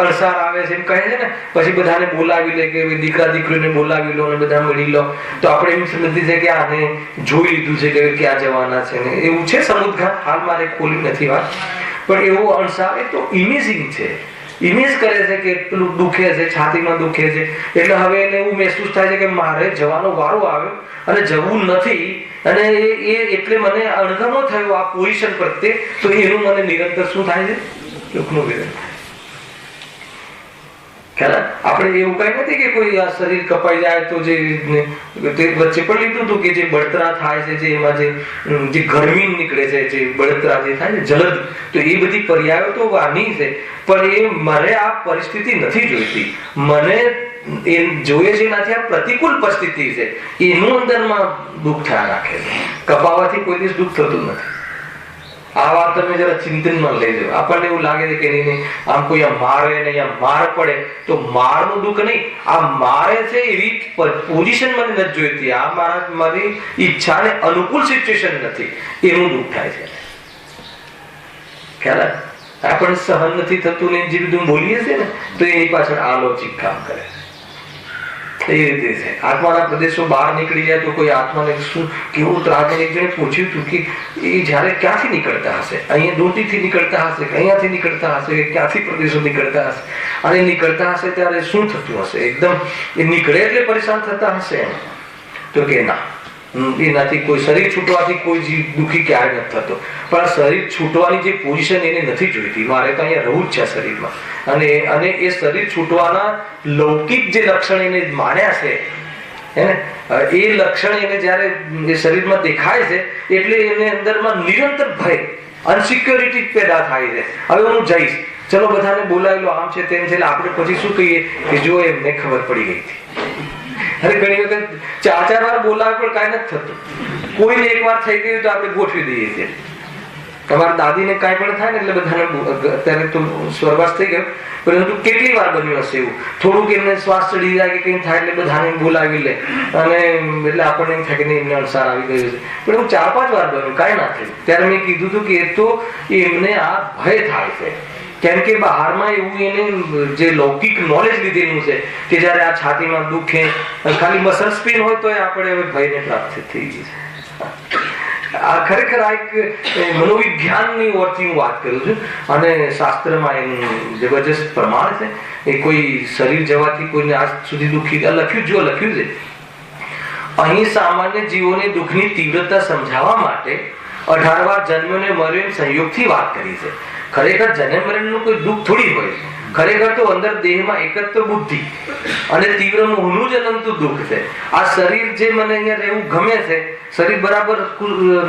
અણસાર આવે છે એમ કહે છે ને, પછી બધાને બોલાવી લે કે દીકરા દીકરીને બોલાવી લો અને બધા મળી લો, તો આપણે એમ સમજી છે કે આને જોઈ લીધું છે કે ક્યાં જવાના છે ને એવું છે સમુદ્ઘાત. હાલ મારે ખોલી નથી વાત, પણ એવો અણસાર એ તો ઇમેજિંગ છે. ઇમેજ કરે છે કે પેલું દુખે છે, છાતીમાં દુખે છે, એટલે હવે એને એવું મહેસૂસ થાય છે કે મારે જવાનો વારો આવ્યો અને જવું નથી, અને એ એટલે મને અણગમો થયો આ પોઝિશન પ્રત્યે, તો એનું મને નિરંતર શું થાય છે? દુઃખનું વિરન થાય. આપણે એવું કઈ નથી કે કોઈ આ શરીર કપાઈ જાય તો જે વચ્ચે પણ લીધું હતું કે જે બળતરા થાય છે, જે એમાં જે ગરમી નીકળે છે, જે બળતરા જે થાય છે જલદ, તો એ બધી પર્યાયો તો વાની છે, પણ એ મને આ પરિસ્થિતિ નથી જોઈતી. મને એ જોઈએ છે નથી આ પ્રતિકૂળ પરિસ્થિતિ છે, એનું અંદરમાં દુઃખ થયા રાખે છે. કપાવાથી કોઈ દિવસ દુઃખ થતું નથી. આ વાત તમે જરા ચિંતનમાં લઈ જાઓ. આપણને એવું લાગે છે કે નહીં આમ કોઈ મારે ને અહીંયા માર પડે તો મારનું દુઃખ નહીં, આ મારે છે એવી પોઝિશન મને નથી જોઈતી, આ મારી ઈચ્છાને અનુકૂળ સિચ્યુએશન નથી, એનું દુઃખ થાય છે. ખ્યાલ આપણને સહન નથી થતું ને જે બધું બોલીએ છીએ ને, તો એની પાછળ આલોચિક કામ કરે છે. એ રીતે છે. આત્માના પ્રદેશો બહાર નીકળી જાય તો કોઈ આત્માને શું કેવું ત્રાસ. એક જણે પૂછ્યું હતું કે એ જયારે ક્યાંથી નીકળતા હશે, અહીંયા દોટીથી નીકળતા હશે, અહીંયાથી નીકળતા હશે, ક્યાંથી પ્રદેશો નીકળતા હશે, અને નીકળતા હશે ત્યારે શું થતું હશે? એકદમ એ નીકળે એટલે પરેશાન થતા હશે? તો કે ના, એનાથી કોઈ શરીર છૂટવાથી કોઈ જીવ દુઃખી ક્યારે નથી થતો, પણ શરીર છૂટવાની જે પોઝિશન એને નથી જોઈતી. મારે તો અહીંયા રહેવું જ છે શરીરમાં, અને એ શરીર છૂટવાના લૌકિક જે લક્ષણ એને માન્યા છે હે એ લક્ષણ એને જયારે એ શરીરમાં દેખાય છે એટલે એને અંદરમાં નિરંતર ભય, અનસિક્યોરિટી પેદા થાય છે. હવે હું જઈશ, ચલો બધાને બોલાવી લો, આમ છે તેમ છે, એટલે આપણે પછી શું કહીએ કે જો એમને ખબર પડી ગઈ હતી. અરે ઘણી વખત 4 વાર બોલાવે પણ કાંઈ નથી થતું. કોઈને એક વાર થઈ ગયું તો આપણે ગોઠવી દઈએ છીએ. તમારા દાદીને કાંઈ પણ થાય ને એટલે બધાને, અત્યારે તો સ્વર્ગવાસ થઈ ગયો, પરંતુ કેટલી વાર બન્યું હશે એવું, થોડુંક એમને શ્વાસ ચડી જાય કે કંઈ થાય એટલે બધાને બોલાવી લે, અને એટલે આપણને એમ થાય કે નહીં એમને અણસાર આવી ગયું છે. પણ એવું 4-5 વાર બન્યું, કાંઈ ના થયું. ત્યારે મેં કીધું હતું કે એ તો એમને આ ભય થાય છે, કેમ કે બહારમાં એવું એને જે લૌકિક નોલેજ લીધેલું છે કે જયારે આ છાતીમાં દુખે, ખાલી મસલ સ્પેન હોય તો આપણે હવે ભયને પ્રાપ્ત થઈ ગઈ છે. આ ખરેખર આ એક મનોવિજ્ઞાનની ઓરથી હું વાત કરું છું, અને શાસ્ત્રમાં એનું જબરજસ્ત પ્રમાણ છે. એ કોઈ શરીર જવાથી કોઈને આજ સુધી દુઃખી લખ્યું છે. અહીં સામાન્ય જીવોને દુઃખની તીવ્રતા સમજાવવા માટે 18 વાર જન્મ્યો ને મર્યો સંયોગથી વાત કરી છે. ખરેખર જન્મ મરણનું કોઈ દુઃખ થોડી હોય, ખરેખર તો અંદર દેહમાં એકત્ર બુદ્ધિ અને તીવ્ર મોહનું જ અનંત દુઃખ છે. આ શરીર જે મને અહીંયા રહેવું ગમે છે, શરીર બરાબર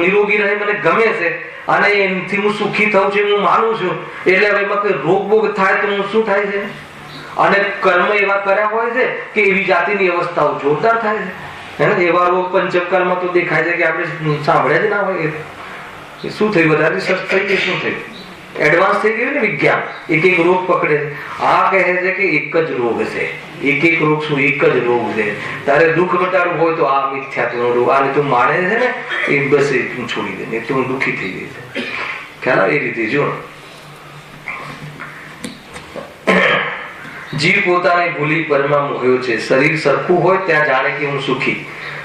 નિરોગી રહે મને ગમે છે, અને એમથી હું સુખી થઉં છું હું માનું છું, એટલે હવે એમાં કોઈ રોગ બોગ થાય તો હું શું થાય છે? અને કર્મ એવા કર્યા હોય છે કે એવી જાતિની અવસ્થાઓ જોરદાર થાય છે હે ને. એવા રોગ પંચમકાળમાં તો દેખાય છે કે આપણે સાંભળ્યા જ ના હોય. શું થયું? બધા રિસર્ચ થઈ ગઈ, શું થયું? એડવાન્સ થઈ ગયું ને વિજ્ઞાન, એક રોગ પકડે. આ કહે છે કે એક જ રોગ છે, એક રોગ શું એક જ રોગ છે. તારે દુઃખ મટાડવું હોય તો આ મિથ્યાત્વનો રોગ, આને તું માને છે ને એ બસ એ તું છોડી દે, ને તું દુઃખી થઈ ગઈ છે. ખ્યાલ એ રીતે જો જીવ પોતાને ભૂલી પરમાં મોહ્યો છે. શરીર સરખું હોય ત્યાં જાણે કે હું સુખી,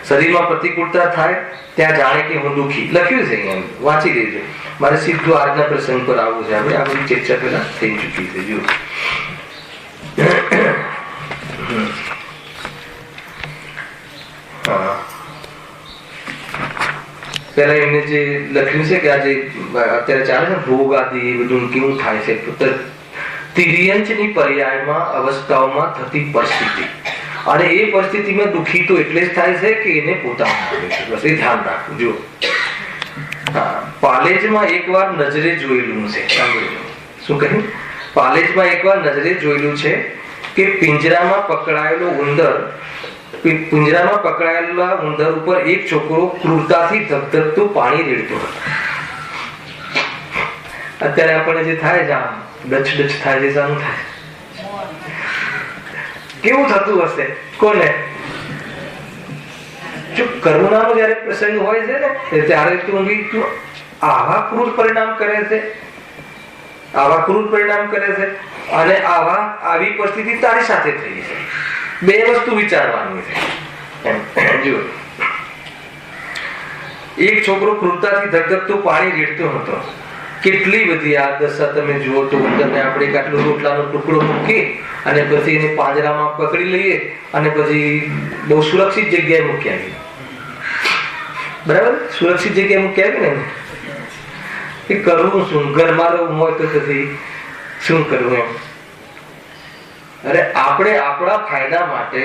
શરીરમાં પ્રતિકૂળતા થાય ત્યાં જાણે કે હું દુઃખી. લખ્યું છે અહીંયા, વાંચી લેજો. મારે સીધું આજના પ્રસંગ પર આવવું છે. આપણે આ બધી ચર્ચા પહેલા થઈ ચૂકી છે. જો પેલા એમને જે લખ્યું છે કે આજે અત્યારે ચાલે છે ભોગ આદિ એ બધું કેવું થાય છે, તિર્યંચની પર્યાયમાં અવસ્થાઓમાં થતી પરિસ્થિતિ, અને એ પરિસ્થિતિમાં દુઃખી તો એટલે જ થાય છે કે એને પોતાનું આવે છે. બસ એ ધ્યાન રાખવું. જો પાલેજમાં એકવાર નજરે જોયેલું છે, શું કહ્યું? પાલેજમાં એકવાર નજરે જોયેલું છે કે પિંજરામાં પકડાયેલા ઉંદર ઉપર એક છોકરો ક્રૂરતાથી ધગધગતું પાણી રેડતો હતો. અત્યારે આપણને જે થાય છે આમ ડચ થાય છે, શાનું થાય? કેવું થતું હશે કોને? જો કરુણાનો જયારે પ્રસંગ હોય છે ને ત્યારે તું આવા ક્રૂર પરિણામ કરે છે, અને આવી પરિસ્થિતિ તારી સાથે થઈ છે. બે વસ્તુ વિચારવાની છે. જો એક છોકરો ક્રૂરતાથી ધગધગતું પાણી રેડતો હતો. કેટલી બધી આ દશા તમે જુઓ તો ઉંદરને આપણે એક આટલો રોટલાનો ટુકડો મૂકી અને પછી એને પાંજરામાં પકડી લઈએ અને પછી બહુ સુરક્ષિત જગ્યાએ મૂકી આવીએ. બરાબર, સુરક્ષિત જગ્યાએ મૂકી આવીએ ને એ કરવું શું? ઘરમાં રહેવું હોય તો પછી શું કરવું એમ? અરે આપણે આપણા ફાયદા માટે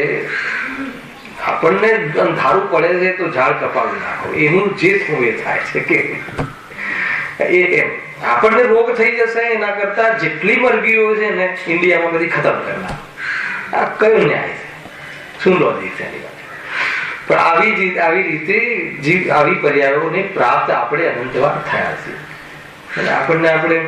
આપણને અંધારું પડે છે તો ઝાડ કપાવી નાખો, એનું જે થવું એ થાય છે કે એમ આપણને રોગ થઈ જશે એના કરતા જેટલી મરઘીઓ છે ને ઇન્ડિયામાં બધી ખતમ કરી નાખો. આ કયો ન્યાય છે? શું લોજિક છે? પણ આવી રીતે આવી પર્યાયોને પ્રાપ્ત આપણે અનંતવાર થયા છીએ. અને આપણે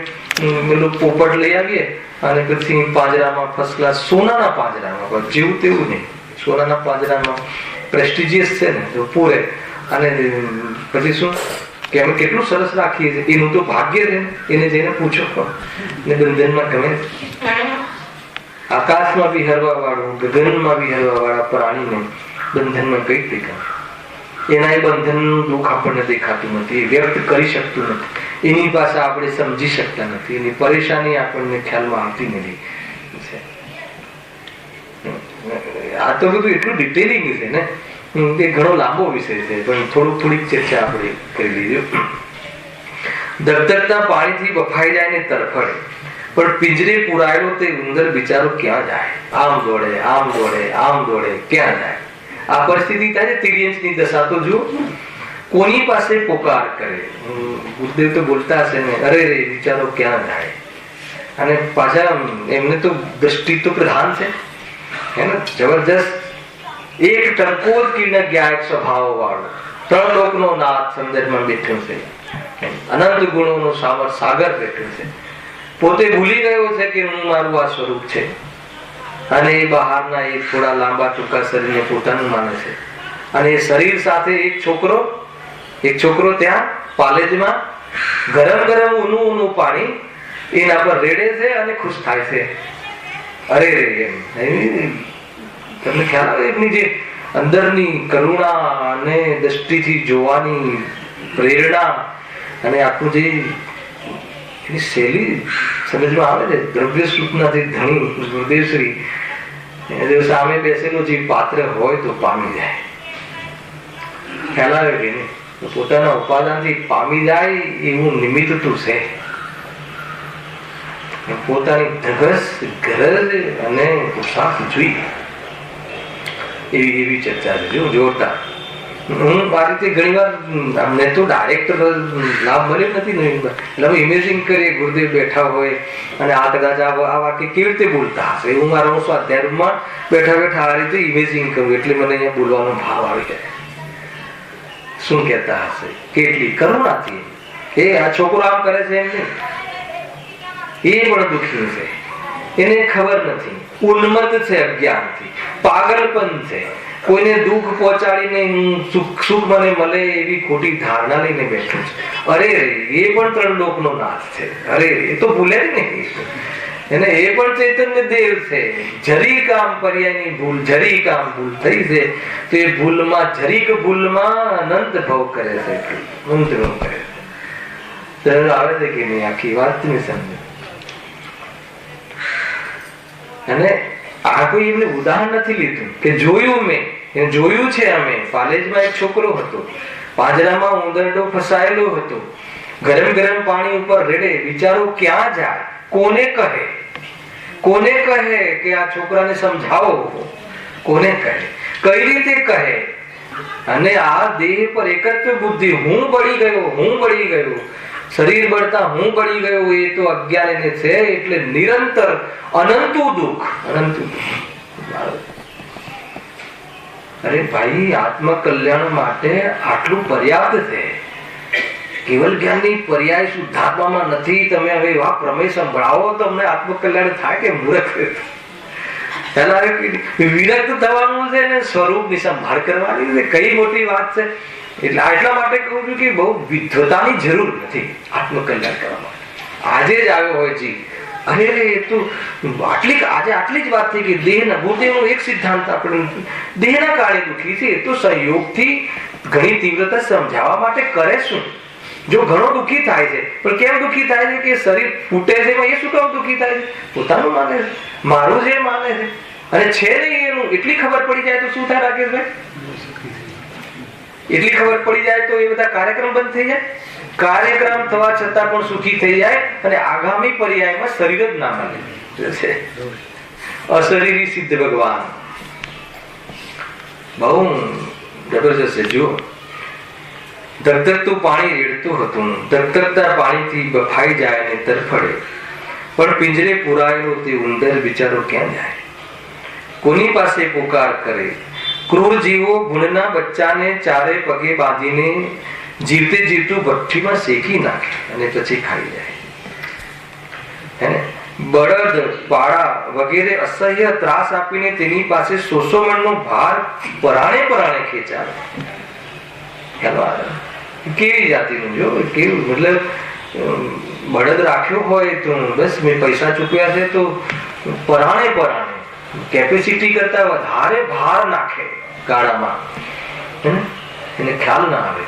પેલું પોપટ લઈ આવીએ અને પછી પાંજરામાં ફર્સ્ટ ક્લાસ સોનાના પાંજરામાં, જેવું તેવું નહીં, સોનાના પાંજરામાં પ્રેસ્ટિજિયસ છે ને જો પૂરે, અને પછી શું કે અમે કેટલું સરસ રાખીએ છીએ, એનું તો ભાગ્ય છે. એને જઈને પૂછો ને બંધનમાં ગમે આકાશમાં વિહરવા વાળું, ગગનમાં વિહરવા વાળા પ્રાણીને બંધનમાં કઈ દેખાય? એના એ બંધનનું દુઃખ આપણને દેખાતું નથી, વ્યક્ત કરી શકતું નથી, એની પાસે આપણે સમજી શકતા નથી, એની પરેશાની આપણને ખ્યાલમાં આવતી નથી. આ તો બધું એટલું ડિટેલિંગ છે ને, એ ઘણો લાંબો વિષય છે, પણ થોડીક ચર્ચા આપણે કરી લીધી. ધગધગતા પાણીથી બફાઈ જાય ને તરફડે, પણ પિંજરે પુરાયેલો તે ઉંદર બિચારો ક્યાં જાય? આમ દોડે, ક્યાં જાય? આ પરિસ્થિતિ થાય છે તિર્યંચની દશા. તો જો કોની પાસે પોકાર કરે? ગુરુદેવ તો બોલતા હશે ને, અરે રે બિચારો ક્યાં જાય? અને પાછા એમને તો દ્રષ્ટિ તો પ્રધાન છે હે ને, જબરજસ્ત. એક ટંકોર કિરણ જ્ઞાયક સ્વભાવ વાળો, ત્રણ લોકનો નાથ સંદર્ભમાં બેઠો છે, અનંત ગુણોનો સાગર બેઠો છે. પોતે ભૂલી ગયો છે કે હું મારું આ સ્વરૂપ છે, અને એ બહારના એ થોડા લાંબા ટૂંકા શરીરને પોતાનું માને છે. અને એ શરીર સાથે એક છોકરો ત્યાં પાલેજમાં ગરમ ઊનું પાણી એના પર રેડે છે અને ખુશ થાય છે. અરે રે એમ તમને ખ્યાલ આવે એમની જે અંદરની કરુણા અને દ્રષ્ટિથી જોવાની પ્રેરણા અને આખું જે એની શૈલી સમજમાં આવે છે. દ્રવ્ય સુખના જે ધણી ગુરુદેવશ્રી સામે બેસેલો જે પાત્ર હોય તો પામી જાય. ખ્યાલ આવે કે નહીં? પોતાના ઉપાદાનથી પામી જાય એવું નિમિત્ત તો છે. પોતાની ધગસ, ગરજ અને પુરુષાર્થ જોઈએ એવી ચર્ચા છે. જો જોરદાર. હું આ રીતે ઘણી વાર અમને તો ડાયરેક્ટ લાભ મળ્યો નથી ને, એટલે હું ઇમેજિંગ કરીએ ગુરુદેવ બેઠા હોય અને આ કદાચ આ વાક્ય કેવી રીતે બોલતા હશે, હું મારા સ્વાધ્યાયમાં બેઠા આ રીતે ઇમેજિંગ કરું, એટલે મને અહીંયા બોલવાનો ભાવ આવી જાય. શું કહેતા હશે? કેટલી કરુણાથી એ આ છોકરો આમ કરે છે એમ નહીં, એ પણ દુઃખી છે, એને ખબર નથી, ઉન્મત્ત છે, અજ્ઞાનથી પાગલપન છે, કોઈને દુઃખ પહોંચાડીને સુખ મને મળે એવી ખોટી ધારણા લઈને બેઠો છે. અરે એ પણ ત્રણ લોકનો નાથ છે. અરે એ તો ભૂલે જ નહીં, એને એ પણ ચૈતન્ય દેવ છે. જરી કામ પર્યાયની ભૂલ, જરી કામ ભૂલ થઈ છે તો એ ભૂલમાં ભૂલમાં અનંત ભવ કરે છે, અનંત ભવ કરે છે. આવે છે કે નહીં આખી વાત ની સમજ? અને આ કોઈ એમને ઉદાહરણ નથી લીધું કે જોયું છે અમે પાલેજમાં એક છોકરો હતો, પાંજરામાં ઉંદરડો ફસાયેલો હતો, ગરમ ગરમ પાણી ઉપર રેડે, બિચારો ક્યાં જાય, કોને કહે કે આ છોકરાને સમજાવો, કોને કહે, કઈ રીતે કહે? અને આ દેહ પર એકત્વ બુદ્ધિ, હું બળી ગયો, શરીર બળતા હું બળી ગયો, એ તો અજ્ઞાનને છે. એટલે નિરંતર અનંતું દુઃખ. અરે ભાઈ, આત્મકલ્યાણ માટે આટલું પર્યાપ્ત છે. કેવલ જ્ઞાનની પર્યાય શુદ્ધાત્મામાં નથી. તમે હવે એવા પ્રમેય સંભળાવો તો અમને આત્મકલ્યાણ થાય કે મૂર્ખ? વિરક્ત થવાનું છે ને સ્વરૂપની સંભાળ કરવાની છે. કઈ મોટી વાત છે. એટલે એટલા માટે કહું છું કે બહુ વિદ્વતાની જરૂર નથી આત્મકલ્યાણ કરવા માટે. આજે જ આવ્યો હોય જી, અરે તો આજે આટલી જ વાત થઈ કે દેહના ગુરુદેવનો એક સિદ્ધાંત આપણે દેહના કારણે દુઃખી છે, તો સંયોગથી ઘણી તીવ્રતા સમજાવવા માટે કરે શું? જો ઘણો દુઃખી થાય છે, પણ કેમ દુઃખી થાય છે કે શરીર ફૂટે છે, એ શું કામ દુઃખી થાય છે? પોતાનું માને છે, મારું જે માને છે, અને છે નહીં એનું. એટલી ખબર પડી જાય તો શું થાય રાકેશભાઈ? એટલી ખબર પડી જાય તો એ બધા કાર્યક્રમ બંધ થઈ જાય. કાર્યક્રમ થવા છતાં પણ સુખી થઈ જાય, અને આગામી પર્યાયમાં શરીર જ ના મળે. અશરીરી સિદ્ધ ભગવાન બહુ જબરજસ્ત છે. જુઓ, ધગધગતું પાણી રેડતું હતું, ધગધગતા પાણીથી બફાઈ જાય અને તરફડે, પણ પિંજરે પુરાયેલો તે ઉંદર બિચારો ક્યાં જાય? કોની પાસે પુકાર કરે? ક્રૂર જીવો ભૂણના બચ્ચાને ચારે પગે બાંધીને જીવતે જીવતું ભઠ્ઠીમાં શેકી નાખે અને પછી ખાઈ જાય. બળદ, પાડા વગેરે અસહ્ય ત્રાસ આપીને તેની પાસે 100 મણનો ભાર પરાણે ખેંચાવે. કેવી જાતિનું, જો કેવું, મતલબ બળદ રાખ્યો હોય તો બસ મેં પૈસા ચૂક્યા છે તો પરાણે કેપેસિટી કરતા વધારે ભાર નાખે ગાડામાં, એને ખ્યાલ ના આવે.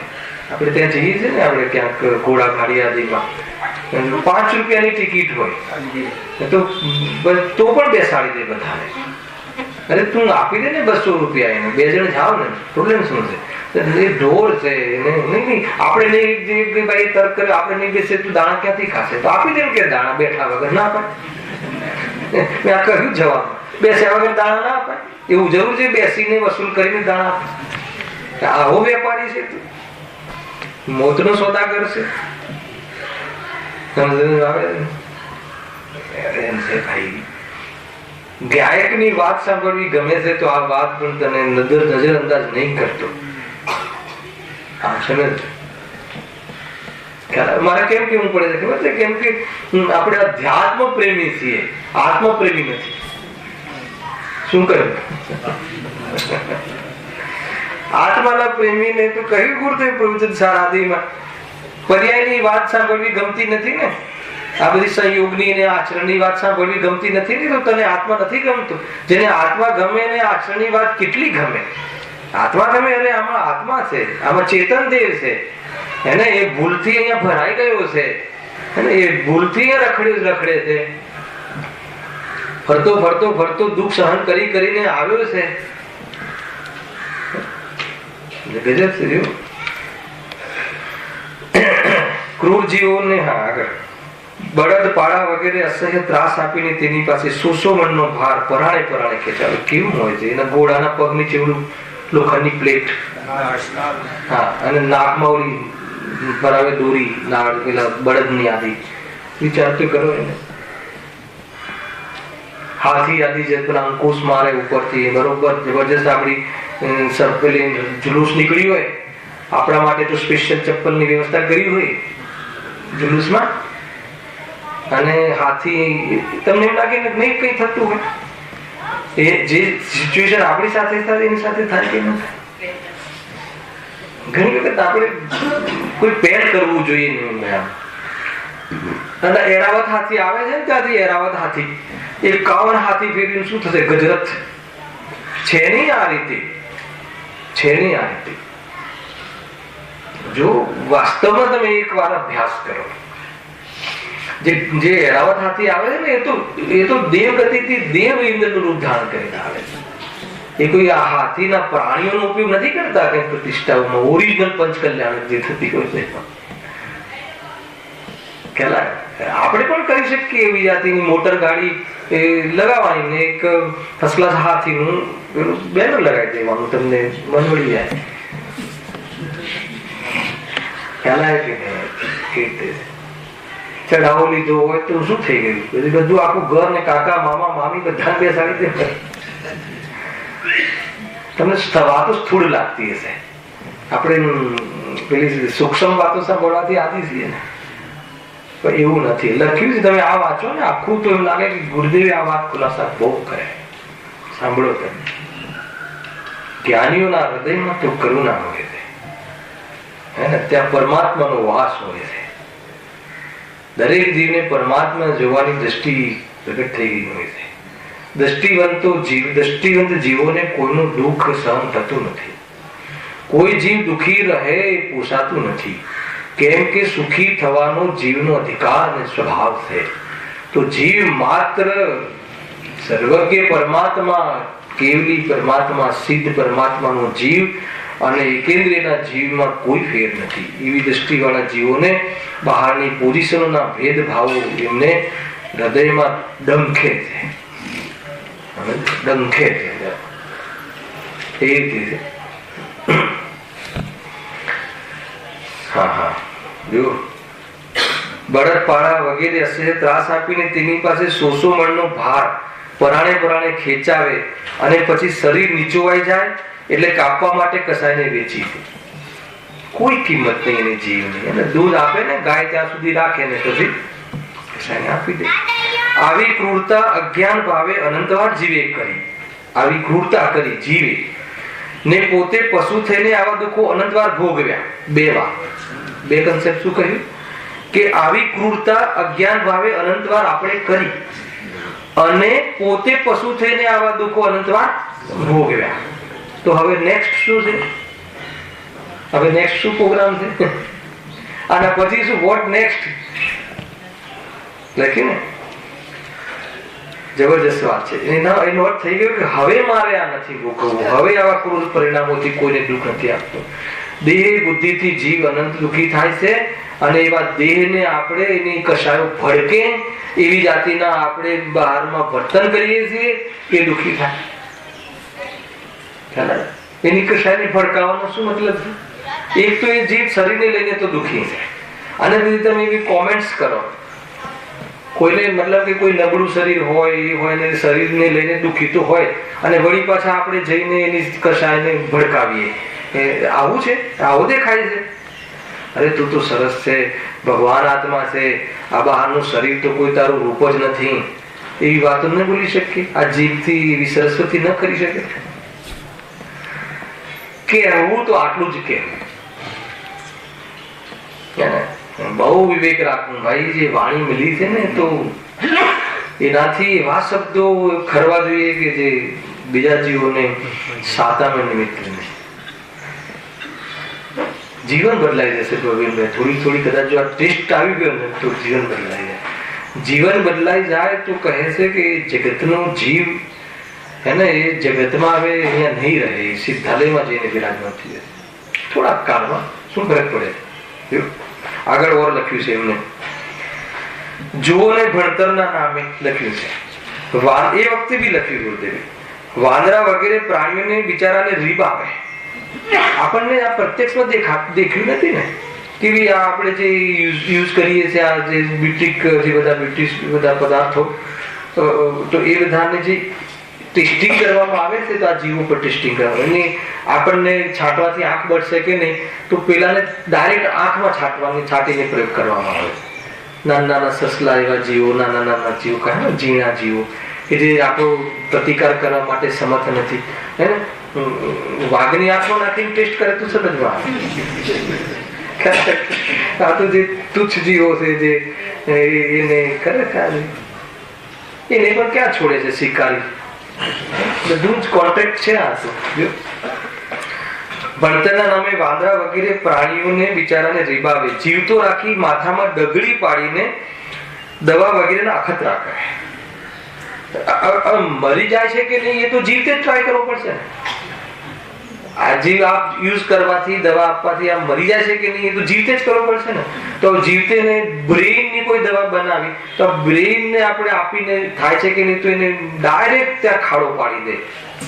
આપણે ત્યાં જઈએ છીએ ને, આપણે ક્યાંક ઘોડા ગાડી આદિમાં 5 રૂપિયાની ટિકિટ હોય તો પણ બેસાડી દે બધાને. અરે તું આપી દે ને 200 રૂપિયા, એને 2 જણ જાવ ને, પ્રોબ્લેમ શું છે? ઢોર છે, આપણે નહીં ભાઈ તર્ક કરે, આપણે નહીં બેસે તું દાણા ક્યાંથી ખાશે? તો આપી દે કે દાણા બેઠા વગર ના અપાય. મેં આ કહ્યું જવાબ, બેસ્યા વગર દાણા ના અપાય. એવું જરૂર છે બેસીને વસૂલ કરીને દાણા આપે? આવો વેપારી છે તું, મોતનો સોદાગર છે. ગાયકની વાત સાંભળવી ગમે છે તો આ વાત પણ તને નજર અંદાજ નહીં કરતો. મારે કેમ કેવું પડે છે ખબર છે? કેમ કે આપણે અધ્યાત્મ પ્રેમી છીએ, આત્મ પ્રેમી નથી. શું કર્યું? આત્માના પ્રેમીને તો કહ્યું ગુરુદેવ પ્રવચન સારાદીમાં, પર્યાયની વાત સાંભળવી ગમતી નથી ને, આ બધી સંયોગની અને આચરણની વાત સાંભળવી ગમતી નથી ને, તો તને આત્મા નથી ગમતો. જેને આત્મા ગમે ને આચરણની વાત કેટલી ગમે. આત્મા ગમે, અરે આમાં આત્મા છે, આમાં ચેતન દેવ છે, એને એ ભૂલથી અહીંયા ભરાઈ ગયો છે, અને એ ભૂલથી રખડે છે, ફરતો દુઃખ સહન કરીને આવ્યો છે. ગજબ છે. ક્રૂર જીવોને આગળ બળદ, પાડા વગેરે અસહ્ય ત્રાસ આપીને તેની પાસે 100 મણનો ભાર પરાણે ખેંચાવે. કેવું હોય છે? એના ઘોડાના પગ નીચે લોખંડની પ્લેટ, હા, અને નાકમાં ઓલી ભરાવે દોરી, પેલા બળદની આદિ. વિચાર તો કરો એને. હાથી આદિ જે પેલા અંકુશ મારે ઉપરથી, બરોબર જબરજસ્ત આપણી સરપેલી જુલુસ નીકળી હોય, આપણા માટે તો સ્પેશિયલ ચપ્પલની વ્યવસ્થા કરી હોય જુલુસમાં, અને હાથી તમને એમ લાગે ને નહીં કઈ થતું હોય, એ જે સિચ્યુએશન આપણી સાથે થાય એની સાથે થાય કે ન થાય. ઘણી વખત આપણે કોઈ પેડ કરવું જોઈએ નહીં. અને એરાવત હાથી આવે છે ને, ત્યાંથી એરાવત હાથી 51 હાથી ફેરવીને શું થશે? ગજરાત છે નહીં આ રીતે. જો વાસ્તવમાં તમે એકવાર અભ્યાસ કરો, જે એરાવત હાથી આવે છે ને, એ તો દેવ ગતિથી દેવ ઇન્દ્રનું રૂપ ધારણ કરીને આવે છે. એ કોઈ આ હાથીના પ્રાણીઓનો ઉપયોગ નથી કરતા કઈ પ્રતિષ્ઠાઓમાં. ઓરિજિનલ પંચકલ્યાણ જે થતી હોય છે આપણે પણ કરી શકીએ. એવી જાતિની મોટર ગાડી લગાવવાની ને એક ફર્સ્ટ ક્લાસ હાથીનું બેનર લગાવી દેવાનું, તમને મન વળી જાય. ખ્યાલ આવે કે નહીં? ચઢાવો લીધો હોય તો શું થઈ ગયું? બધું આખું ઘર ને કાકા મામા મામી બધા બેસાડી દે. તમને વાતો સ્થૂળ લાગતી હશે. આપણે પેલી સૂક્ષ્મ વાતો સાંભળવાથી આદી છીએ ને, પણ એવું નથી. લખ્યું છે, તમે આ વાંચો ને આખું તો એમ લાગે કે ગુરુદેવે આ વાત ખુલાસા બહુ કરે. સાંભળો તમે, જ્ઞાનીઓના હૃદયમાં તો કરુણા હોય છે, હે ને? ત્યાં પરમાત્માનો વાસ હોય છે. દરેક જીવને પરમાત્મા જોવાની દ્રષ્ટિ પ્રગટ થઈ ગઈ હોય છે. દ્રષ્ટિવંત જીવોને કોઈનું દુઃખ સહન થતું નથી. કોઈ જીવ દુઃખી રહે એ પોસાતું નથી, કેમ કે સુખી થવાનો જીવનો અધિકાર અને સ્વભાવ છે. તો જીવ માત્ર સર્વજ્ઞ પરમાત્મા, કેવલી પરમાત્મા, સિદ્ધ પરમાત્માનો જીવ અને એકેન્દ્રના જીવમાં કોઈ ફેર નથી. એવી દ્રષ્ટિવાળા જીવોને બહારની પોઝિશનોના ભેદભાવો એમને હૃદયમાં ડંખે છે. ડંખે છે એ રીતે. જો બળદ પાડા વગેરે અસહ્ય ત્રાસ આપીને તેની પાસે 100 મણનો ભાર પરાણે ખેંચાવે અને પછી શરીર નીચોવાઈ જાય એટલે કાપવા માટે કસાઈને વેચી દે. કોઈ કિંમત નહીં એની જીવની. એને દૂધ આપે ને ગાય ત્યાં સુધી રાખે ને પછી કસાઈને આપી દે. આવી ક્રૂરતા અજ્ઞાન ભાવે અનંતવાર જીવે કરી. આવી ક્રૂરતા કરી જીવે ને પોતે પશુ થઈને આવા દુઃખો અનંતવાર ભોગવ્યા. બે કન્સેપ્ટ શું કહ્યું? કે આવી ક્રૂરતા અજ્ઞાન ભાવે અનંતવાર આપણે કરી અને પોતે પશુ થઈને આવા દુઃખો અનંતવાર ભોગવ્યા. તો હવે નેક્સ્ટ શું છે? હવે નેક્સ્ટ શું પ્રોગ્રામ છે? અને પછી શું? વોટ નેક્સ્ટ લખી ને જબરજસ્ત વાત છે. એનો અર્થ થઈ ગયો કે હવે મારે આ નથી ભોગવવું. હવે આવા ક્રૂર પરિણામોથી કોઈને દુઃખ નથી આપતું. દેહ બુદ્ધિથી જીવ અનંત દુઃખી થાય છે અને એવા દેહને આપણે એની કશાયો ભડકે એવી જાતિના આપણે બહારમાં વર્તન કરીએ છીએ એ દુઃખી થાય. એની કશાયને ભડકાવાનો શું મતલબ છે? એક તો એ જીવ શરીરને લઈને તો દુઃખી છે, અને પછી તમે એવી કોમેન્ટ્સ કરો કોઈને, મતલબ કે કોઈ નબળું શરીર હોય એ હોય ને શરીરને લઈને દુઃખી તો હોય, અને વળી પાછા આપણે જઈને એની કશાયને ભડકાવીએ. આવું છે? આવું દેખાય છે? અરે તું તો સરસ છે, ભગવાન આત્મા છે, આ બહારનું શરીર તો કોઈ તારું રૂપ જ નથી. એવી વાતો ન બોલી શકીએ? આ જીભથી એવી સરસ્વતી ન કરી શકે? કહેવું તો આટલું જ કહેવું. બહુ વિવેક રાખવું ભાઈ. જે વાણી મળી છે ને તો એનાથી એવા શબ્દો ખરવા જોઈએ કે જે બીજા જીવોને સાતામાં નિમિત્ત નહીં. જીવન બદલાઈ જશે પ્રવીણભાઈ. થોડી કદાચ જો આ ટેસ્ટ આવી ગયો ને તો જીવન બદલાઈ જાય. જીવન બદલાઈ જાય તો કહે છે કે જગતનો જીવ હે ને એ જગતમાં હવે અહીંયા નહીં રહે, સિદ્ધાલયમાં જઈને વિરાજમાન થઈ જશે થોડાક કાળમાં. શું ફરક પડે? આગળ ઓર લખ્યું છે એમને, જુઓને ભણતરના નામે લખ્યું છે. એ વખતે બી લખ્યું ગુરુદેવે, વાંદરા વગેરે પ્રાણીઓને બિચારાને રીબ આપે. આપણને આ પ્રત્યક્ષમાં દેખ્યું નથી ને કે આ આપણે જે યુઝ કરીએ છીએ, આ જે બ્રિટિશ બધા પદાર્થો, તો એ બધાને જે ટેસ્ટિંગ કરવામાં આવે છે તો આ જીવો પર ટેસ્ટિંગ કરવામાં. આપણને છાંટવાથી આંખ બળશે કે નહીં, તો પેલાને ડાયરેક્ટ આંખમાં છાંટીને પ્રયોગ કરવામાં આવે. નાના સસલા એવા જીવો, નાના જીવો કહે ઝીણા જીવો કે જે આપણો પ્રતિકાર કરવા માટે સમર્થ નથી, હે ને? વાઘની આંખો નાખીને ટેસ્ટ કરે તો સમજમાં આવે. આ તો જે તુચ્છ જીવો છે જે એને ખરેખર એને પણ ક્યાં છોડે છે શિકારી? બધું જ કોન્ટેક્ટ છે. આ તો ભણતરના નામે વાંદરા વગેરે પ્રાણીઓને બિચારાને રીબાવે, જીવતો રાખી માથામાં ડગડી પાડીને દવા વગેરેના અખતરા કરે. મરી જાય છે કે નહીં એ તો જીવતે જ ટ્રાય કરવો પડશે. આ જીવ આપ યુઝ કરવાથી, દવા આપવાથી આ મરી જાય છે કે નહીં એ તો જીવતે જ કરવો પડશે ને. તો જીવતે ને બ્રેઇન ની કોઈ દવા બનાવી તો બ્રેઇન ને આપણે આપીને થાય છે કે નહીં, તો એને ડાયરેક્ટ ત્યાં ખાડો પાડી દે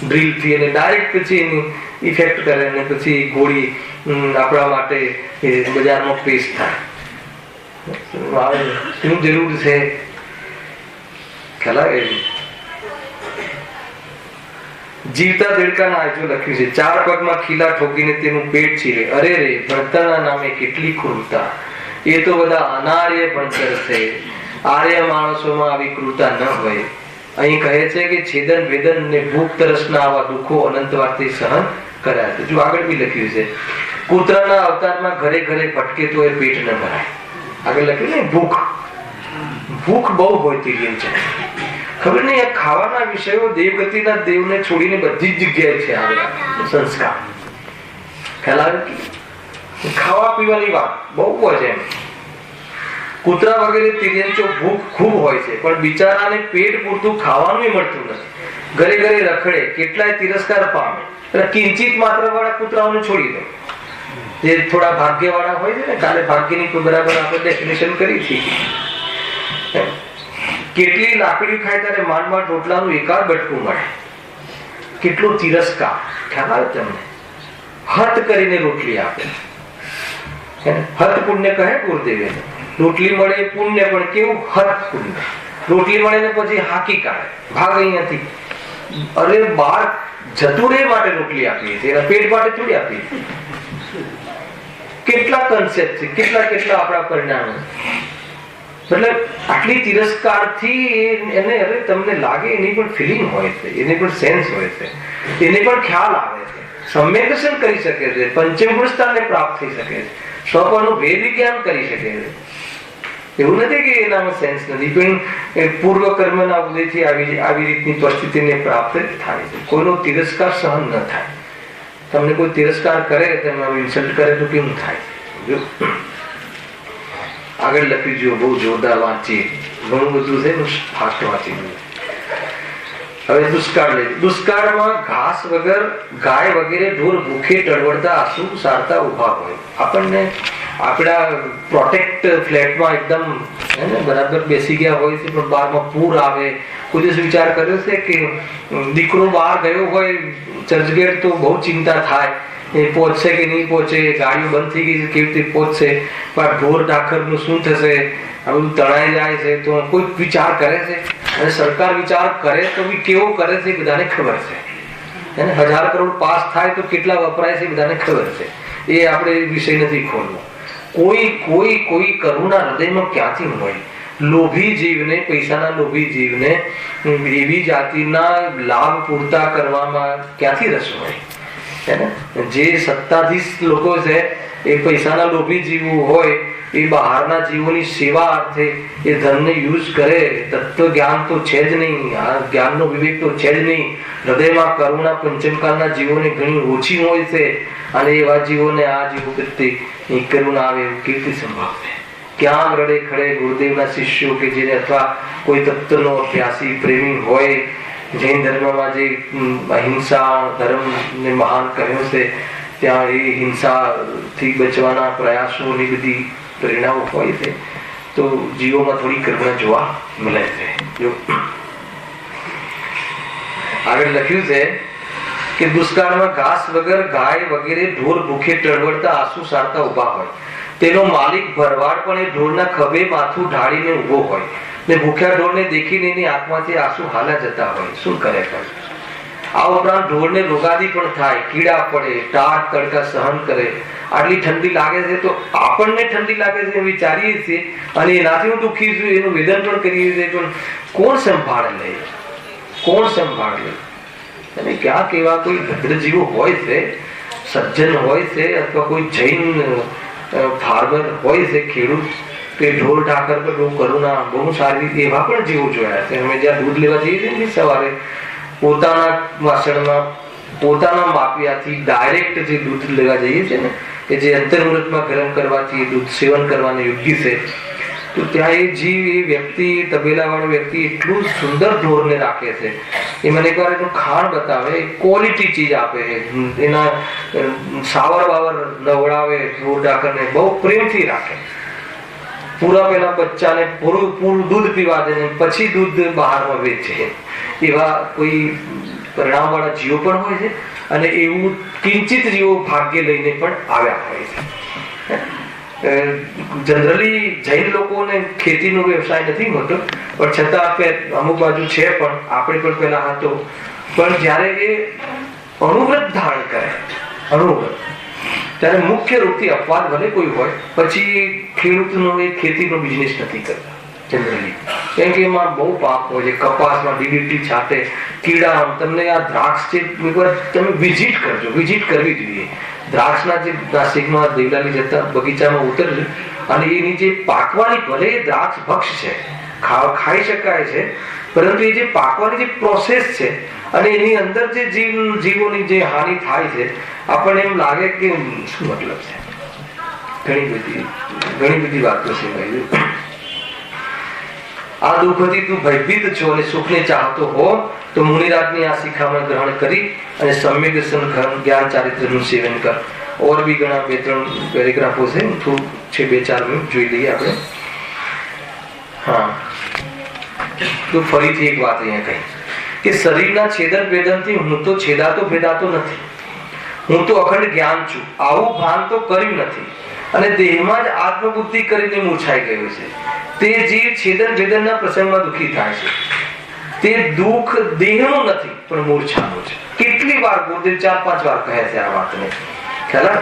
ડ્રીલ થી, અને ડાયરેક્ટ પછી એની ઇફેક્ટ કરે ને પછી ગોળી આપણા માટે બજારમાં પેશ થાય. શું જરૂર છે ખ્યાલ આવે? જીવતા દેડકાના આજો લખ્યું છે, 4 પગમાં ખીલા ઠોકીને તેનું પેટ છીરે. અરે રે ભણતરના નામે કેટલી ક્રૂરતા! એ તો બધા અનાર્ય ભણતર છે. આર્ય માણસોમાં આવી ક્રૂરતા ન હોય. અહીં કહે છે કે છેદન વેદન ને ભૂખ તરસના આવા દુઃખો અનંતવારથી સહન કર્યા. જો આગળ બી લખ્યું છે, કૂતરાના અવતારમાં ઘરે ઘરે ભટકે તો એ પેટ ન ભરાય. આગળ લખ્યું ને ભૂખ બહુ હોય તિર્યન છે. ખબર નહીં આ ખાવાના વિષયો દેવગતિના દેવને છોડીને બધી જ જગ્યાએ છે. આગળ સંસ્કાર ખ્યાલ આવે કે ખાવા પીવાની વાત બહુ હોય છે. કૂતરા વગેરે તિર્યંચો ભૂખ ખૂબ હોય છે, પણ બિચારાને પેટ પૂરતું ખાવાનું મળતું નથી. ઘરે ઘરે રખડે, કેટલાય તિરસ્કાર પામે. એટલે કિંચિત માત્ર વાળા કૂતરાઓને છોડી દો, જે થોડા ભાગ્ય વાળા હોય છે ને. કાલે ભાગ્યની બરાબર આપણે ડેફિનેશન કરી હતી. કેટલી લાકડી ખાય ત્યારે માંડ રોટલાનું એકાદ બટકું મળે. કેટલો તિરસ્કાર! ખ્યાલ આવે તમને? હત કરીને રોટલી આપે. હત પુણ્ય કહે ગુરુદેવે. રોટલી મળે પુણ્ય, પણ કેવું હત પુણ્ય. રોટલી મળે ને પછી હાકી કાઢે, ભાગ અહીંયાથી. અરે બાર જતું રહે માટે રોટલી આપીએ છીએ, પેટ માટે થોડી આપીએ. કેટલા કન્સેપ્ટ છે, કેટલા આપણા પરિણામો. એટલે આટલી તિરસ્કારથી એને હવે તમને લાગે એની પણ ફિલિંગ હોય છે, એની પણ સેન્સ હોય છે, એને પણ ખ્યાલ આવે છે, સંવેદનશીલ કરી શકે છે, પંચમ પુરુષતાને પ્રાપ્ત થઈ શકે છે, સ્વપરનું ભેદ જ્ઞાન કરી શકે છે. એવું નથી કે એનામાં સેન્સ નથી, પણ પૂર્વ કર્મના ઉદયથી આવી રીતની પરિસ્થિતિને પ્રાપ્ત થાય છે. કોઈનો તિરસ્કાર સહન ન થાય. તમને કોઈ તિરસ્કાર કરે, તમે ઇન્સલ્ટ કરે તો કેમ થાય? આગળ લખી જો, બહુ જોરદાર વાંચીએ, ઘણું બધું છે, ફાસ્ટ વાંચી. હવે દુષ્કાળ લે. દુષ્કાળમાં ઘાસ વગર ગાય વગેરે ઢોર ભૂખે ટળવળતા આંસુ સારતા ઉભા હોય. આપણને આપણા પ્રોટેક્ટ ફ્લેટમાં એકદમ બરાબર બેસી ગયા હોય છે, પણ બહારમાં પૂર આવે. કોઈ દિવસ વિચાર કર્યો છે કે દીકરો બહાર ગયો હોય ચર્ચગેટ તો બહુ ચિંતા થાય, એ પહોંચશે કે નહીં પહોંચે, ગાડીઓ બંધ થઈ ગઈ છે કેવી રીતે પહોંચશે, પણ ઢોર ઢાખરનું શું થશે, આ બધું તણાઈ જાય છે. તો કોઈ વિચાર કરે છે? અને સરકાર વિચાર કરે તો બી કેવો કરે છે બધાને ખબર છે. 1000 કરોડ પાસ થાય તો કેટલા વપરાય છે બધાને ખબર છે. એ આપણે વિષય નથી ખોલવો. કોઈ કરુણા હૃદયમાં ક્યાંથી હોય? લોભી જીવને, પૈસાના લોભી જીવને એવી જાતિના લાભ પૂરતા કરવામાં ક્યાંથી રસ હોય? જે સત્તાધીશ લોકો છે એ પૈસાના લોભી જીવો હોય, એ બહારના જીવોની સેવા અર્થે એ ધનને યુઝ કરે. તત્વ જ્ઞાન તો છે જ નહીં, આ જ્ઞાનનો વિવેક તો છે જ નહીં. હૃદયમાં કરુણા પંચમકાળના જીવોને ઘણી ઓછી હોય છે, અને એવા જીવોને આ જીવો પ્રત્યે કરુણા આવે એવું કેવી સંભાવશે? ક્યાં રડે ખડે ગુરુદેવના શિષ્યો કે જેને અથવા કોઈ તત્વનો અભ્યાસી પ્રેમી હોય, જૈન ધર્મમાં જે અહિંસા ધર્મને મહાન કહ્યો છે, ત્યાં એ હિંસાથી બચવાના પ્રયાસોની બધી પ્રેરણાઓ હોય છે. તો જીવોમાં થોડી કરુણા જોવા મળે છે. જો આગળ લખ્યું છે કે દુષ્કાળમાં ઘાસ વગર ગાય વગેરે ઢોર ભૂખે ટળવળતા આંસુ સારતા ઉભા હોય. તેનો માલિક ભરવાડ પણ એ ઢોરના ખભે માથું ઢાળીને ઉભો હોય, ને ભૂખ્યા ઢોરને દેખીને એની આંખમાંથી આંસુ હાલા જતા હોય. શું કરે? આ ઉપરાંત ઢોરને રોગાદી પણ થાય, કીડા પડે, ટાઢ તડકા સહન કરે. આટલી ઠંડી લાગે છે તો આપણને ઠંડી લાગે છે વિચારીએ છીએ, અને એનાથી હું દુઃખી છું એનું વેદન પણ કરીએ છીએ, પણ કોણ સંભાળે લે? કોણ સંભાળે લે? અને ક્યાંક એવા કોઈ ભદ્રજીવો હોય છે, સજ્જન હોય છે, અથવા કોઈ જૈન ફાર્મર હોય છે, ખેડૂત, કે ઢોર ઢાકર પર બહુ કરુણા, બહુ સારી રીતે એવા પણ જીવો જોયા છે. અમે જ્યાં દૂધ લેવા જઈએ છીએ સવારે, પોતાના વાસણમાં પોતાના માપિયાથી ડાયરેક્ટ જે દૂધ લેવા જઈએ છીએ ને, કે જે અંતર્મુહૂર્તમાં ગરમ કરવાથી દૂધ સેવન કરવાનું યોગ્ય છે, તો ત્યાં એ જીવ, એ વ્યક્તિ, તબેલા વાળો વ્યક્તિ એટલું સુંદર ઢોરને રાખે છે. એ મને એકવાર એનું ખાણ બતાવે, ક્વોલિટી ચીજ આપે, એના સાવર બાવર નવડાવે, ઢોર ડાકરને બહુ પ્રેમથી રાખે. પૂરા પેલા બચ્ચાને પૂરું દૂધ પીવા દે ને પછી દૂધ બહારમાં વેચે. એવા કોઈ પરિણામ વાળા જીવો પણ હોય છે, અને એવું કિંચિત જીવો ભાગ્ય લઈને પણ આવ્યા હોય છે. જનરલી જૈન લોકોને ખેતીનો વ્યવસાય નથી હોતો, પણ છતાં અમુક બાજુ છે, પણ આપણે પણ પેલા હતો. પણ જયારે એ અણુવ્રત ધારણ કરે, અણુવ્રત, ત્યારે મુખ્ય રૂપથી અપવાદ ભલે કોઈ હોય, પછી ખેડૂતનો એ ખેતીનો બિઝનેસ નથી કરતા જનરલી, કેમ કે એમાં બહુ પાપ હોય છે. કપાસમાં ડીડીટી છાંટે, કીડા. તમને આ દ્રાક્ષ છે, એકવાર તમે વિઝિટ કરજો, વિઝિટ કરવી જોઈએ. દ્રાક્ષના જે નાસિકમાં દેવલાલી જતા બગીચામાં ઉતરજો, અને એની જે પાકવાની, ભલે એ દ્રાક્ષ ભક્ષ છે, ખાઈ શકાય છે, પરંતુ એ જે પાકવાની જે પ્રોસેસ છે, અને એની અંદર જે જીવોની જે હાનિ થાય છે, આપણને એમ લાગે કે શું મતલબ છે. ઘણી બધી વાતો છે. આ દુઃખથી તું ભયભીત છો અને સુખને ચાહતો હો તો મુનિરાજની આ શિખામણ ગ્રહણ કરી અને સમ્યક દર્શન જ્ઞાન ચારિત્રનું સેવન કર. ઓર બી ઘણા 2-3 પેરેગ્રાફો છે, થોડું છે 2-4 મિનિટ જોઈ લઈએ આપણે. હા, તો ફરીથી એક વાત અહીંયા કહી કે શરીરના છેદન ભેદનથી હું તો છેદાતો ભેદાતો નથી, હું તો અખંડ જ્ઞાન છું, આવું ભાન તો કર્યું નથી, અને દેહમાં જ આત્મબુદ્ધિ કરીને મૂર્છાઈ ગયો છે. તે જીવ છેદન ભેદનના પ્રસંગમાં દુઃખી થાય છે. તે દુઃખ દેહનું નથી પણ મૂર્છાનું છે. કેટલી વાર ગુરુદેવ 4-5 વાર કહે છે આ વાતને. ખ્યાલ?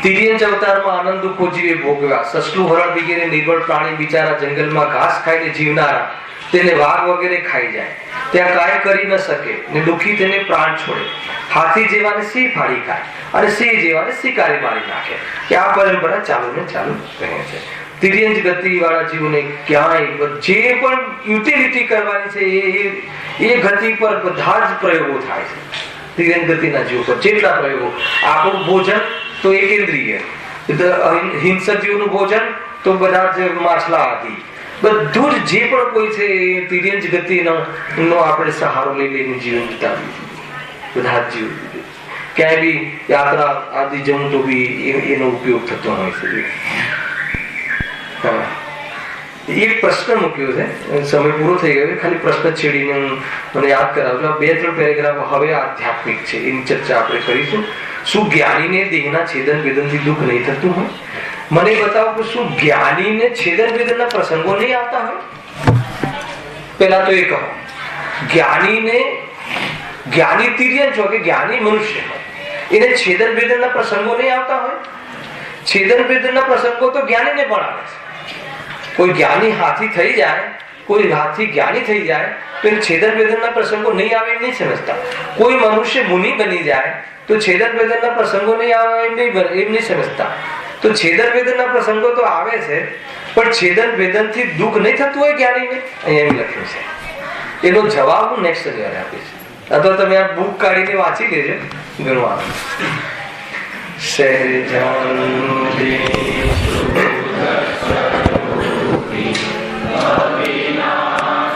તિર્યંચ અવતારમાં આનંદ દુઃખો જીવે ભોગવ્યા. સસલું, હરણ વગેરે નિર્બળ પ્રાણી બિચારા જંગલમાં ઘાસ ખાઈને જીવનારા, તેને વાઘ વગેરે ખાઈ જાય, ત્યાં કાંઈ કરી ન શકે ને દુઃખી તેને પ્રાણ છોડે. હાથી જેવાને સિંહ ફાડી ખાય, અને સિંહ જેવાને શિકારી મારી નાખે. કે આ પરંપરા ચાલુ ને ચાલુ રહે છે. તિર્યંચ ગતિ વાળા જીવને ક્યાંય જે પણ યુટિલિટી કરવાની છે એ ગતિ પર બધા જ પ્રયોગો થાય છે. તિર્યંચ ગતિના જીવો પર જેટલા પ્રયોગો. આપણું ભોજન તો એકેન્દ્રિય, હિંસક જીવનું ભોજન તો બધા જ માછલા આદિ, બધું જ જે પણ કોઈ છે એ તિર્યંચ ગતિનો આપણે સહારો લઈ લઈને જીવન વિતાવીએ બધા જ જીવ. ક્યાંય બી યાત્રા આદિ જવું તો બી એનો ઉપયોગ થતો હોય છે. એક પ્રશ્ન મૂક્યો છે, સમય પૂરો થઈ ગયો, ખાલી પ્રશ્ન છેડીને મને યાદ કરાવજો. 2-3 પેરેગ્રાફ હવે આધ્યાત્મિક છે, એની ચર્ચા આપણે કરીશું. શું જ્ઞાનીને દેહના છેદન ભેદનથી દુઃખ નહીં થતું હોય? મને બતાવો કે શું જ્ઞાનીને છેદન ભેદનના પ્રસંગો નહીં આવતા હોય? પેલા તો એ કહો, જ્ઞાની તિર્યંચ હોય કે જ્ઞાની મનુષ્ય હોય, એને છેદન ભેદનના પ્રસંગો નહીં આવતા હોય? છેદન ભેદનના પ્રસંગો તો જ્ઞાનીને પણ આવે છે. કોઈ જ્ઞાની હાથી થઈ જાય, કોઈ હાથી જ્ઞાની થઈ જાય તો એને છેદન ભેદનના પ્રસંગો નહીં આવે એમ નહીં સમજતા. કોઈ મનુષ્ય મુનિ બની જાય તો છેદન ભેદનના પ્રસંગો નહીં આવે એમ નહીં સમજતા. તો છેદન ભેદનના પ્રસંગો તો આવે છે, પણ છેદન ભેદનથી દુઃખ નહીં થતું હોય જ્ઞાનીને? અહીંયા એમ લખ્યું છે. એનો જવાબ હું નેક્સ્ટ શનિવારે આપીશ, અથવા તમે આ બુક કાઢીને વાંચી લેજો, ઘણું આવે. સહેજાન